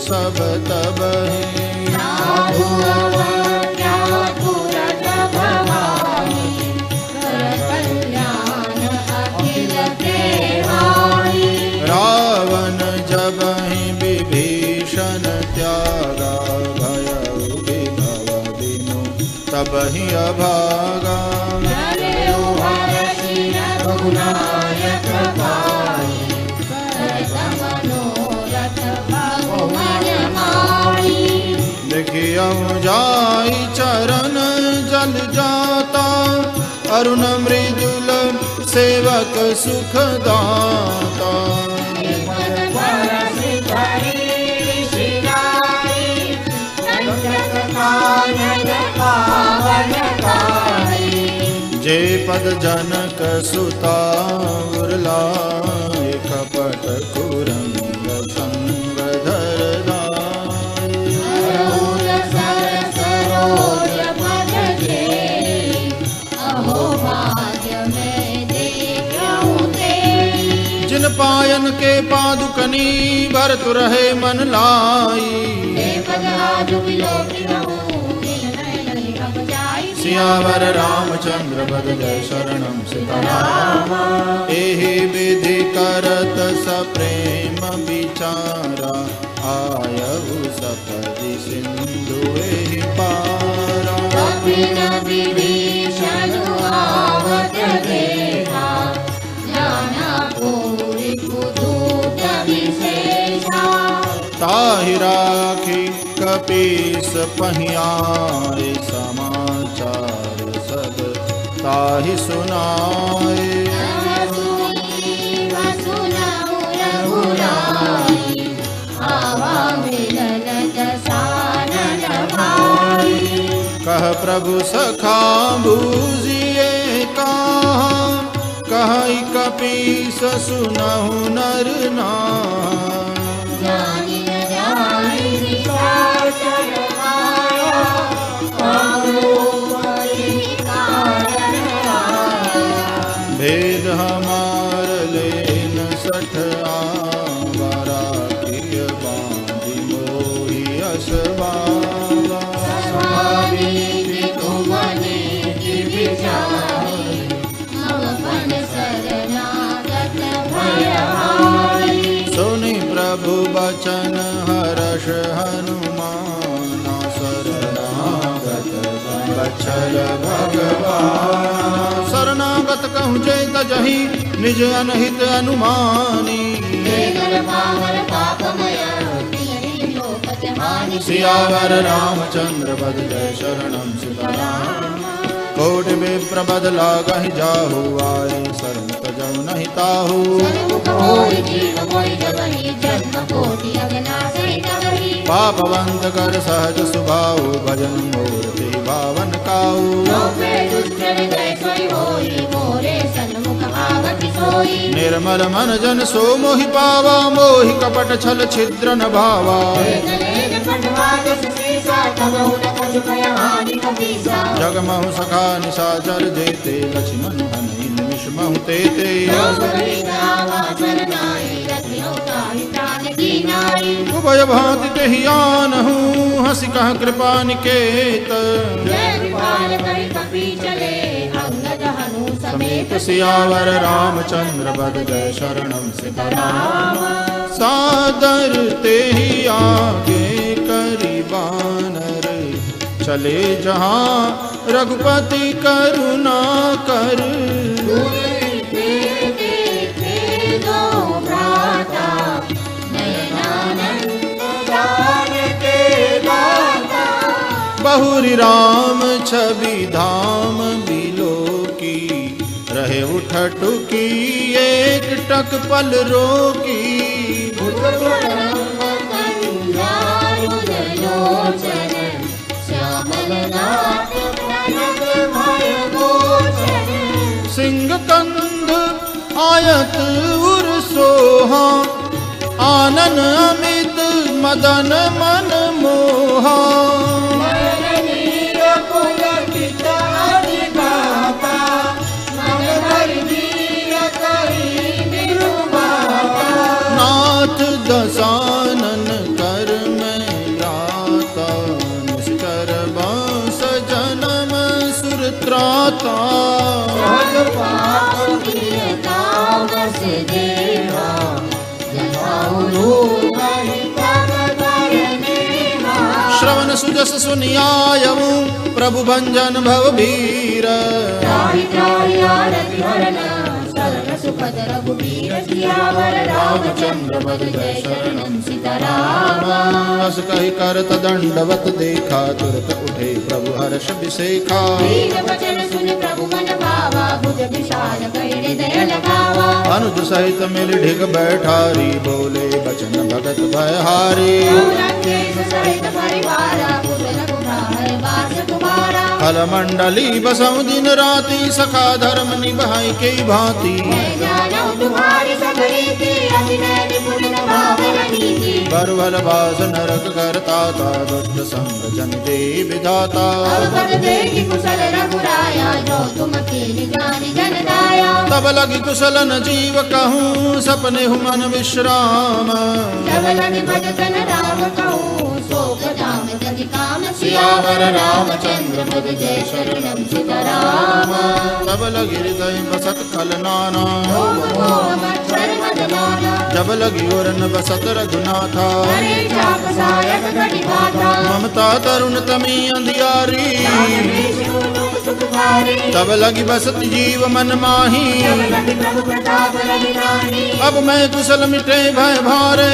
सब तब ही साधु अवज्ञा तुरत भवानी कर कल्याण अखिल देवानी। रावण जब ही विभीषण त्यागा भय विभव बिनु तब ही अभागा रघुनायक पाई करत मनोरथ भगवान माई। देखियो जाई चरण जल जाता अरुण मृदुल सेवक सुख दाता। जे पद जनक सुता उर्लाए कपट कुरंग संग धरदाई। सरोज पद जे अहो भाग्य में देखूं ते। जिन पायन के पादुकनी भरत रहे मन लाई। पद आज विलोकी रहूं सियावर रामचंद्र पद जय शरणम सीताराम। एहि विधि करत सप्रेम विचारा आयु सपदि सिंधु एहि पारा। कपिल विभीषण आवत देखा जाना पूरी कुदूत विशेषा। ताहि राखी कपीस पहियाए समाचार सब ताहि सुनाए। कह प्रभु सखा बूझिए कहा कहि कपीस सुनहु नर नाम। भेद हमार लेन सठ आवारा किय बांधी मोहि असबावा। सुनि प्रभु बचन हर्ष हनुमाना शरणागत बछल भगवान। शरणागत कहूँ जय तजहि निज अनहित अनुमानी। सियावर रामचंद्र पद जय शरणम सीताराम। कोटि विप्र बदला कहि जाहु आए शरण तजहु नहीं ताहु। पापवंत कर सहज सुभाऊ भजन मूर्ति भावन काऊ। निर्मल मन जन सो मोहि पावा मोहि कपट छल छिद्र न भावा। जगमहु सखा निशाचर जेते लक्ष्मण हनि निमिष महु तेते। उभय भांति तेहि आनहु हंसि कह कृपा निकेत। समेत सियावर रामचंद्र पद जय शरणम सीताराम। सादर तेहि आगे करि बानर चले जहाँ रघुपति करुणा कर। बहुरी राम छवि धाम बिलो की रहे उठटुकी एक टक पल रोकी। सिंह कंध आयत उर सोहा आनन अमित मदन मन मोहा मरणीय पुलकित अधिगाता, मन भर वीर करी बिरुबाता। नाथ दशानन कर में ग्राता, निष्कर बांस जन्म सुर त्राता। सहज पाप प्रियता बस देवा, जताऊ रूप तब करनेहा। श्रवण सुजस सुनियायऊ, प्रभु भंजन भव भीर। त्राहि त्राहि आरति हरन, शरण सुखद रघुबीर। सियावर रामचंद्र पद जय शरणम सीताराम। बस कहि करत दंडवत देखा, तुरत उठे प्रभु हर्ष विसेखा। वीर वचन सुन प्रभु मन भावा, भुज विशाल कहि हृदय लगावा। अनुज सहित मिल ढिग बैठारी, बोले बचन भगत भयहारी। लंकेश सहित परिवारा, पुर रघुराई वास तुम्हारा। फल मंडली बसऊ दिन राति, सखा धर्म निभाई के भांति। मैं जानौ तुम्हारी सब रीति, अभिनय निपुण भावन नीति। बरबल बास नरक करता था, दुष्ट संग जन दे विधाता। अवपद देखि कुशल रघुराया, जो तुम कीनि जानि जन दाया। तब लगी कुशल न जीव कहूँ, सपने हु मन विश्राम। तब लगी भजन राम कहूँ, शोक जाम जगि काम। सियावर रामचंद्र पद जय शरणम सीताराम। तब लगी हृदय बसत खल नाना, रोम रोम मच्छर मदनाना। जब लगी ओरन बसत रघुनाथा। हरे चाप सायक घटी बाधा, ममता तरुण तमी अंधियारी। विष्णु लोक सुखकारी। तब लगी बसत जीव मन माही, तब लगी प्रभु प्रताप रविरानी। अब मैं कुशल मिटे भय भारे।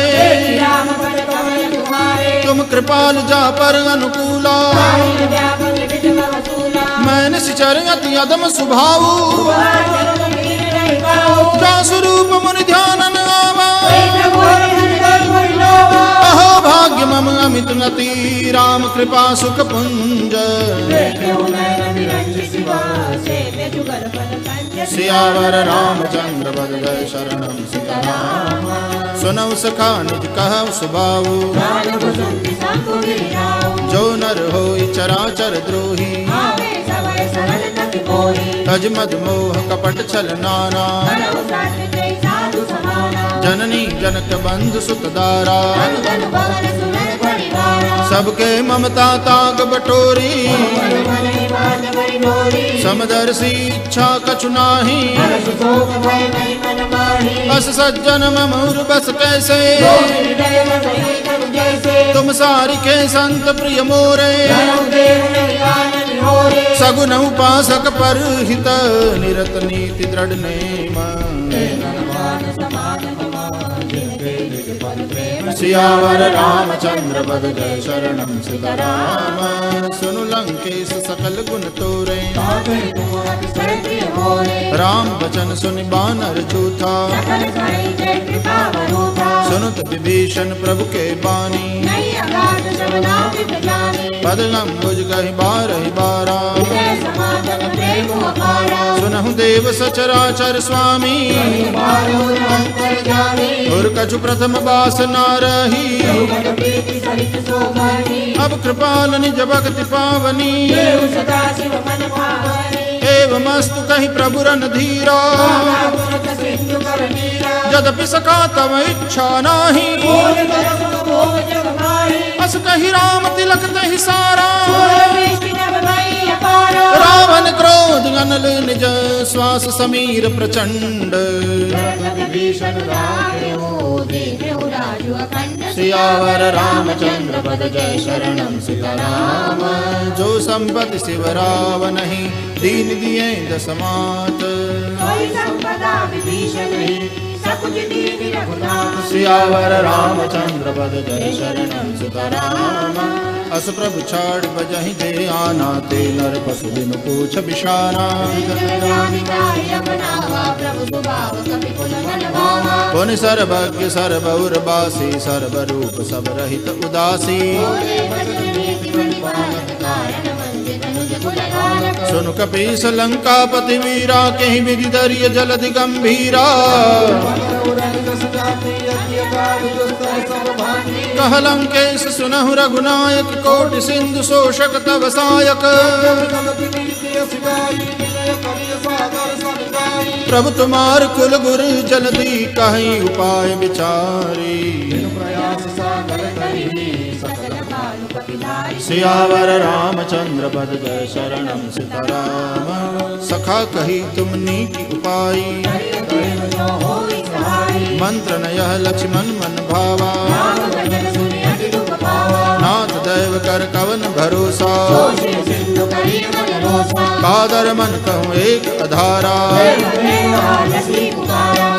राम पद कमल तुम्हारे, तुम कृपाल जा पर अनुकूला। साहिल व्यापक विधि महसूला। मैं निश्चर अति अदम सुभाऊ, चरण मीर नहीं पाऊँ। जा स्वरूप मुनि ध्यानन आवा। प्रभु हरि हृदय भरि लोवा। अहो भाग्य मम अमित नति, राम कृपा सुख पुंज। देखो नैन निरंज शिवा, सेव्य जुगल पद कंज। सियावर रामचंद्र पद जय शरणम सीताराम। सुनौ सखा निज कहु सुभाऊ, जान कुसुम संग वीराऊ। जो नर होई चराचर द्रोही। आवे सबय सरल तति कोई, तज मद मोह कपट छल नाना। करहु साथ जय साधु समाना। जननी जनक बंधु सुत दारा। धन धन भवन सुनर परिवारा। सबके ममता ताग बटोरी। मन मन हिमान भरि डोरी। समदर्शी इच्छा कछु नाही। हर्ष शोक भय नहीं मन माही। अस सज्जन ममूर बस कैसे। हृदय बसई तनु जैसे, तुम सारिके संत प्रिय मोरे। धनऊ देव नहीं आनन होरे। सगुन उपासक पर हित, निरत नीति दृढ़ नेम। मान समाज मम, जिनके निज पद प्रेम। सियावर रामचंद्र पद जय शरणम सीताराम। सुनु लंकेश सकल गुण तोरे। ताके तुम अतिशय प्रिय मोरे। राम बचन सुनि बानर जूथा। सकल साई जय कृपा वरूथा। सुनुत विभीषण प्रभु के बानी। नहीं अगाध सब नाम जाने। बदलम बुझ गहि बारहि बारा। विजय समागम प्रेम अपारा। सुनहु देव सचराचर स्वामी। मारो अंतर जाने। और कछु प्रथम बास न रही। भगत प्रीति सहित सोमनी। अब कृपाल निज भक्ति पावनी। देव सदा शिव मन भावनी। एवमस्तु कहि प्रभु रन धीरा। बाला गुरत सिंधु कर नीरा। यद्यपि सका तव इच्छा नाही। बोल कर सुख भोग जग माही। अस कहि राम तिलक तहि सारा। सोय वृष्टि नभ भई अपारा। रावण क्रोध अनल निज, श्वास समीर प्रचंड। विभीषण राखेहु, देखेहु राजु अखंड। सियावर रामचंद्र पद जय शरणम सीताराम। जो संपत्ति शिव रावनहि, दीन दिए दसमात। सोई संपदा विभीषण ही, सकुच दीन रघुनाथ। सियावर रामचंद्र पद जय शरणम सीताराम। अस प्रभु छाड़ बजहि दे आना, ते नर पशु बिन पूछ बिषाना। प्रभु सुभाव कपि कुल मन भावा। पुनि सर्वज्ञ सर्वउर्वासी, सर्वरूप सब रहित उदासी। बोले भजन नीति प्रतिपालक, कारण मंदिर अनुज कुल धारक। सुन कपीस लंकापति वीरा, कहीं विधि दरिय जलधि गंभीरा। मन उड़न दस जाति, अति अगाध दुस्तर सब भागी। कह लंकेश सुनहु रघुनायक कोटि सिंधु शोषक तव सायक प्रभु तुम्हार कुल गुरु जल्दी कहीं उपाय विचारी सियावर रामचंद्र पद जय शरणम सीताराम सखा कही तुमनी की उपाई मंत्र नयह लक्ष्मण मन भावा नाथ दैव कर कवन भरोसा कादर मन कहूँ एक अधारा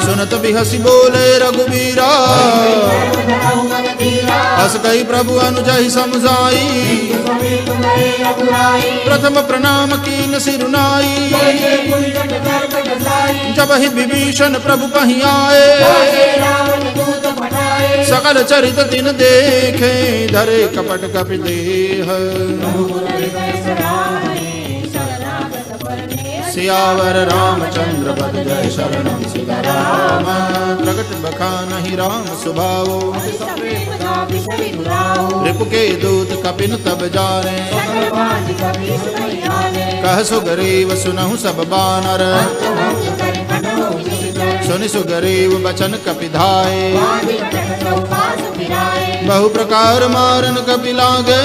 सुनत बिहसी बोले रघुबीरा हस कही प्रभु अनुजहि समझाई प्रथम प्रणाम कीन सिरुनाई जब ही विभीषण प्रभु पही आए सकल चरित दिन देखे धरे कपट कपि देह सियावर रामचंद्र पद जय शरणम सीताराम प्रगट बखानहि राम सुभाओ रिपु के दूत कपिन तब जाने कह सुग्रीव सुनहु सब बानर सुनि सुग्रीव बचन कपि धाये बहु प्रकार मारन कपि लागे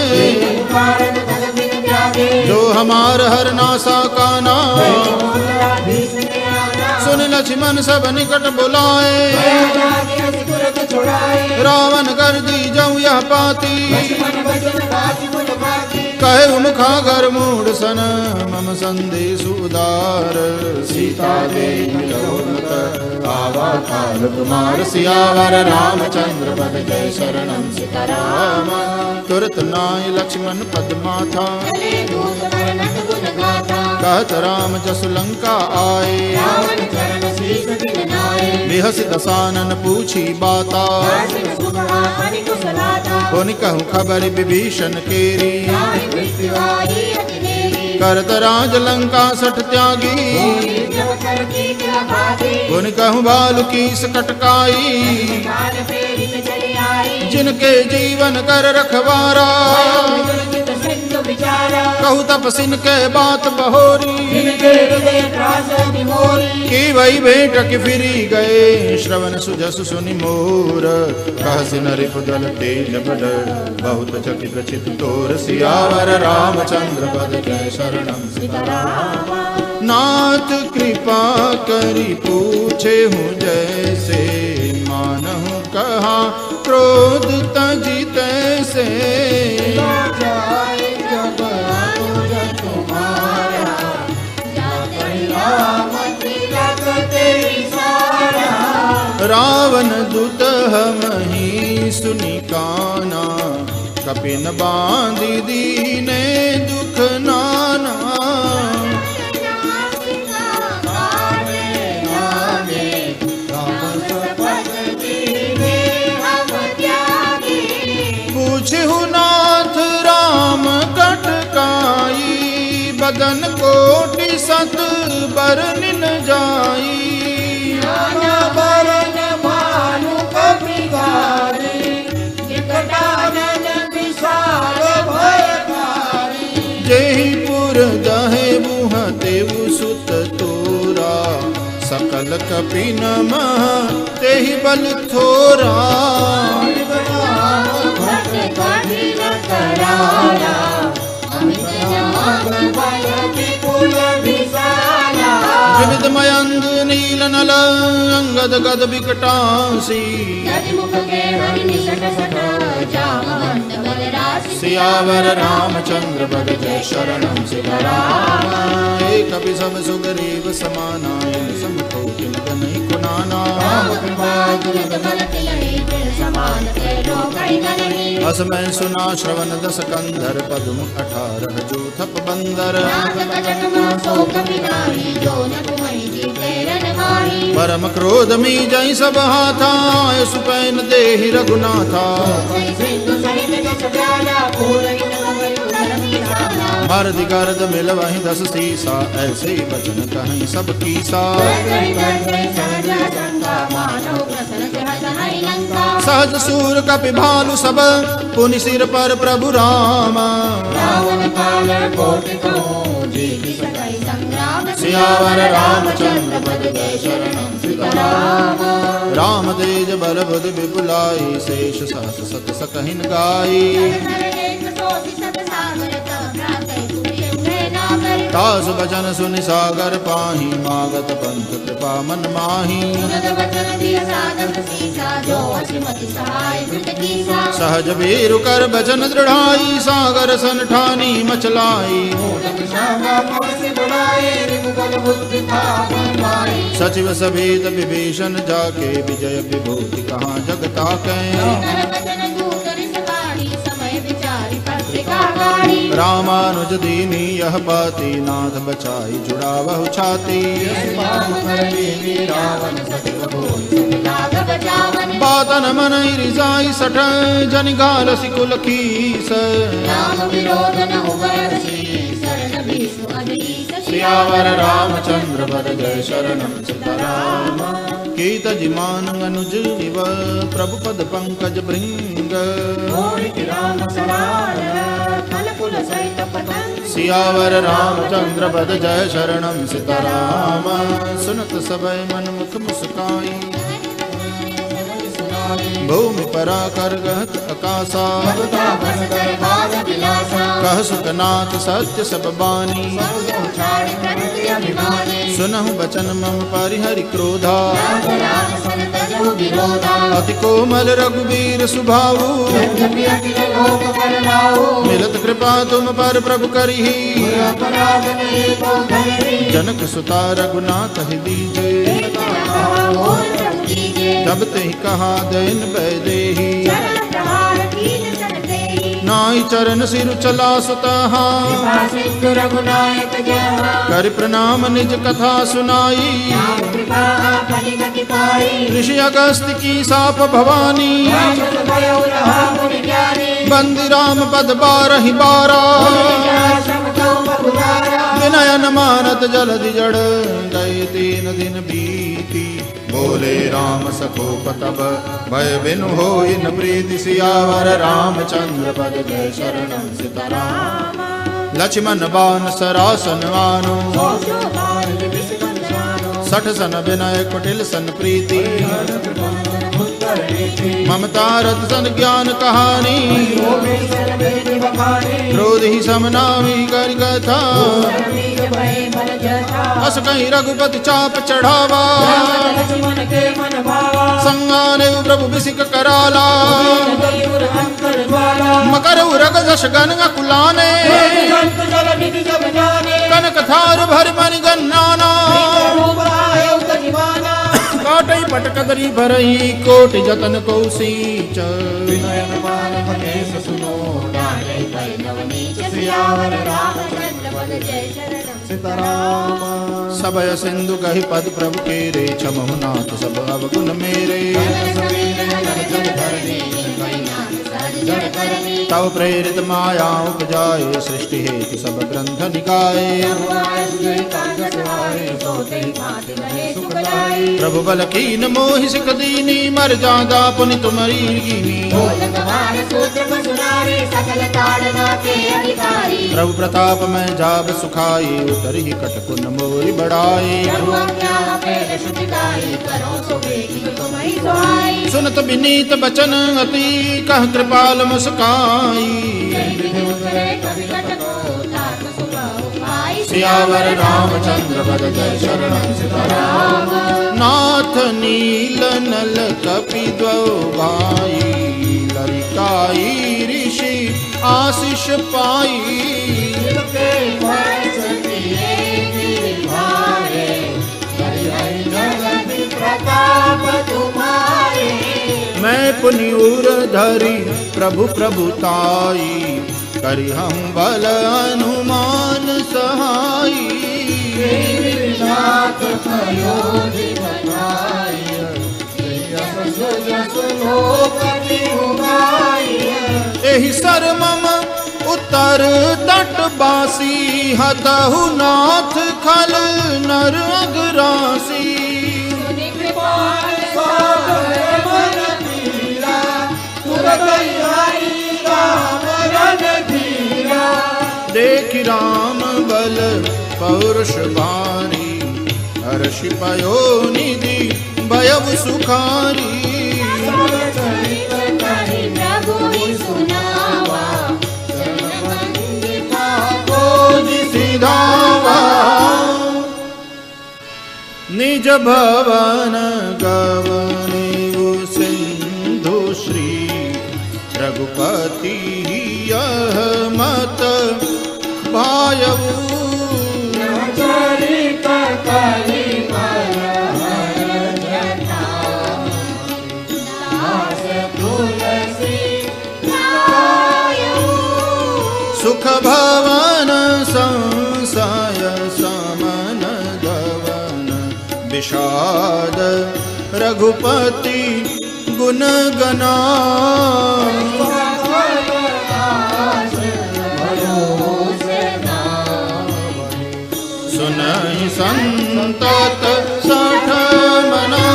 जो हमार हर नासा काना सुन लक्ष्मण सब निकट बुलाए रावण कर दी जाऊँ यह पाती कहे मुखागर मूढ़ सन मम संदेश उदार सीता देवी आवा काल कुमार सियावर रामचंद्र पद जय शरणम सीताराम तुरत नाय लक्ष्मण पद माथा कहत राम जसु लंका आए बिहस दसानन पूछी बाता पुनि कहूँ खबर विभीषण केरी करत राज लंका सठ त्यागी पुनि कहूँ बालु की सकटकाई जिनके जीवन कर रखवारा कहू तपसिन के बात बहोरी की वही भेंट की फिरी गए श्रवण सुजस सुनि मोर कहसिन रिपुदल तेज बड़ बहुत चकित चित तोर सियावर रामचंद्र पद जय शरणम सीताराम नाथ कृपा करी पूछे हूँ जैसे मानहु कहा क्रोध तजी तैसे रावण दुत हमहि सुनि काना कपिन बांधि दीने दुख नाना पूछहु नाथ राम कटकाई बदन कोटि सत बरनिन जाई जयपुर दहे बुह देव सुत तोरा सकल कपिन मह तेहि बल थोरा विविध मयंग नील नल अंगद गद विकटासी सियावर रामचंद्र पद जय शरणम सीताराम एक कपि सब सुग्रीव समाना समको किलक नहीं कुनाना अस मैं सुना श्रवण दस कंधर पद्म 18 जो थप बंदर परम क्रोध मी जय सब हाथा सुपैन देहि रघुनाथा मर्द गर्द मिल वहीं 10 सीसा, ऐसे वचन कहीं सब कीसा। सहज सूर कपि भालु सब, पुनि सिर पर प्रभु राम। सियावर रामचंद्र पद जय शरणम सीताराम। राम तेज बल बुद्धि विपुलाई, शेष सहस सत सकहिन गाई। तास बचन सुनि सागर पाही, मागत पंथ कृपा मन माही। सहज वीरु कर बचन दृढ़ाई, सागर सन ठानी मचलाई। सचिव सभेत विभीषण जाके, विजय विभूति कहाँ जग ताकै। रामानुज दीनी यह बाती, नाथ बचाई जुड़ावहु छाती। बातन मन रिसाई सठ, जन गाल सिकुल कीस। सियावर रामचंद्र पद जय शरणम सीताराम। कीत जिमान अनुज इव, प्रभु पद पंकज भृंग। सियावर रामचंद्र पद जय शरणम सीताराम। सुनत सबय मन मुख मुस्काई, भूमि परा कर गहत आकाशा। कह सुखनाथ सत्य सब बानी, सुनहु बचन मम परिहरि क्रोधा। अति कोमल रघुबीर सुभाऊ, मिलत कृपा तुम पर प्रभु करिहि। जनक सुता रघुनाथ ही दीजे, जब ते कहा दैन बैदेही। नाई चरण सिर चला सुतहा, कर प्रणाम निज कथा सुनाई। ऋषि अगस्त्य की साप भवानी, बंदी राम पद 12 बारा। विनयन मानत जलधि जड़, गए 3 दिन बीती। बोले राम सकोप तब, भय बिनु होई न प्रीति। सियावर रामचंद्र पद जय शरणम सीताराम। लक्ष्मण बान सरासन वानो, 60 सन विनय कुटिल सन प्रीति। ममता रथ सन ज्ञान कहानी, क्रोध ही समनामी कर कथा। अस कहीं रघुपति चाप चढ़ावा, संगाने प्रभु बिसिक कराला। मकर उरग जश गन कुलाने, कनक थार भर मन गन्नाना। काटई पटकदरी भरही, कोटि जतन को सींच। सबय सिंधु कहि पद प्रभु केरे, क्षमहु नाथ सब अवगुण मेरे। तव प्रेरित माया उपजाए, सृष्टि हेतु सब ग्रंथ निकाये। प्रभु बल कीन मोहि सिख दीनी, मर जादा पुनि तुमरी कीनी। प्रभु प्रताप में जाब सुखाई, उतरि कटकुन मोरि बढ़ाई। सुनत विनीत बचन अति, कह कृपाल मुस्काई। सियावर रामचंद्र पद जय शरणम सीताराम। नाथ नील नल कपि द्वौ भाई, ललिकाई ऋषि आशीष पाई। मैं पुनियूर धरी प्रभु प्रभुताई, करि हम बल हनुमान सहाई। एहि सर मम उत्तर तट बासी हतहु नाथ खल नर अगरासी सुनि कृपाल सागर मन पीरा तुरत आई राम रण धीरा देखि राम बल पौरुष भारी हर्षि पयो निधि भयउ सुखारी चरित कहि प्रभु सुनावा सिधावा निज भवन गवनेउ सिंधु श्री रघुपति यह मत भायऊ चरित कहि मन दास तुलसी सुख भवन संशय समन गवन विषाद रघुपति गुण गना सुनहि संतत सठ मना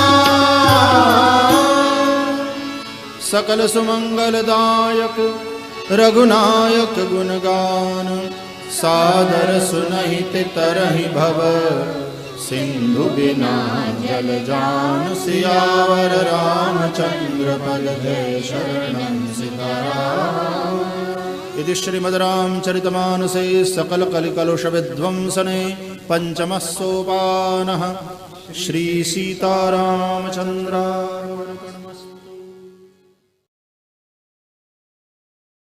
सकल सुमंगलदायक रघुनायक गुणगान सादर सुनहित तरहि भव सिंधु बिना जल जान सियावर रामचंद्र पद जय शरणं सीताराम। इति श्रीमद्रामचरितमानसे सकल कलिकलुष विध्वंसने पंचमः सोपानः श्री सीतारामचंद्रार्पणम्।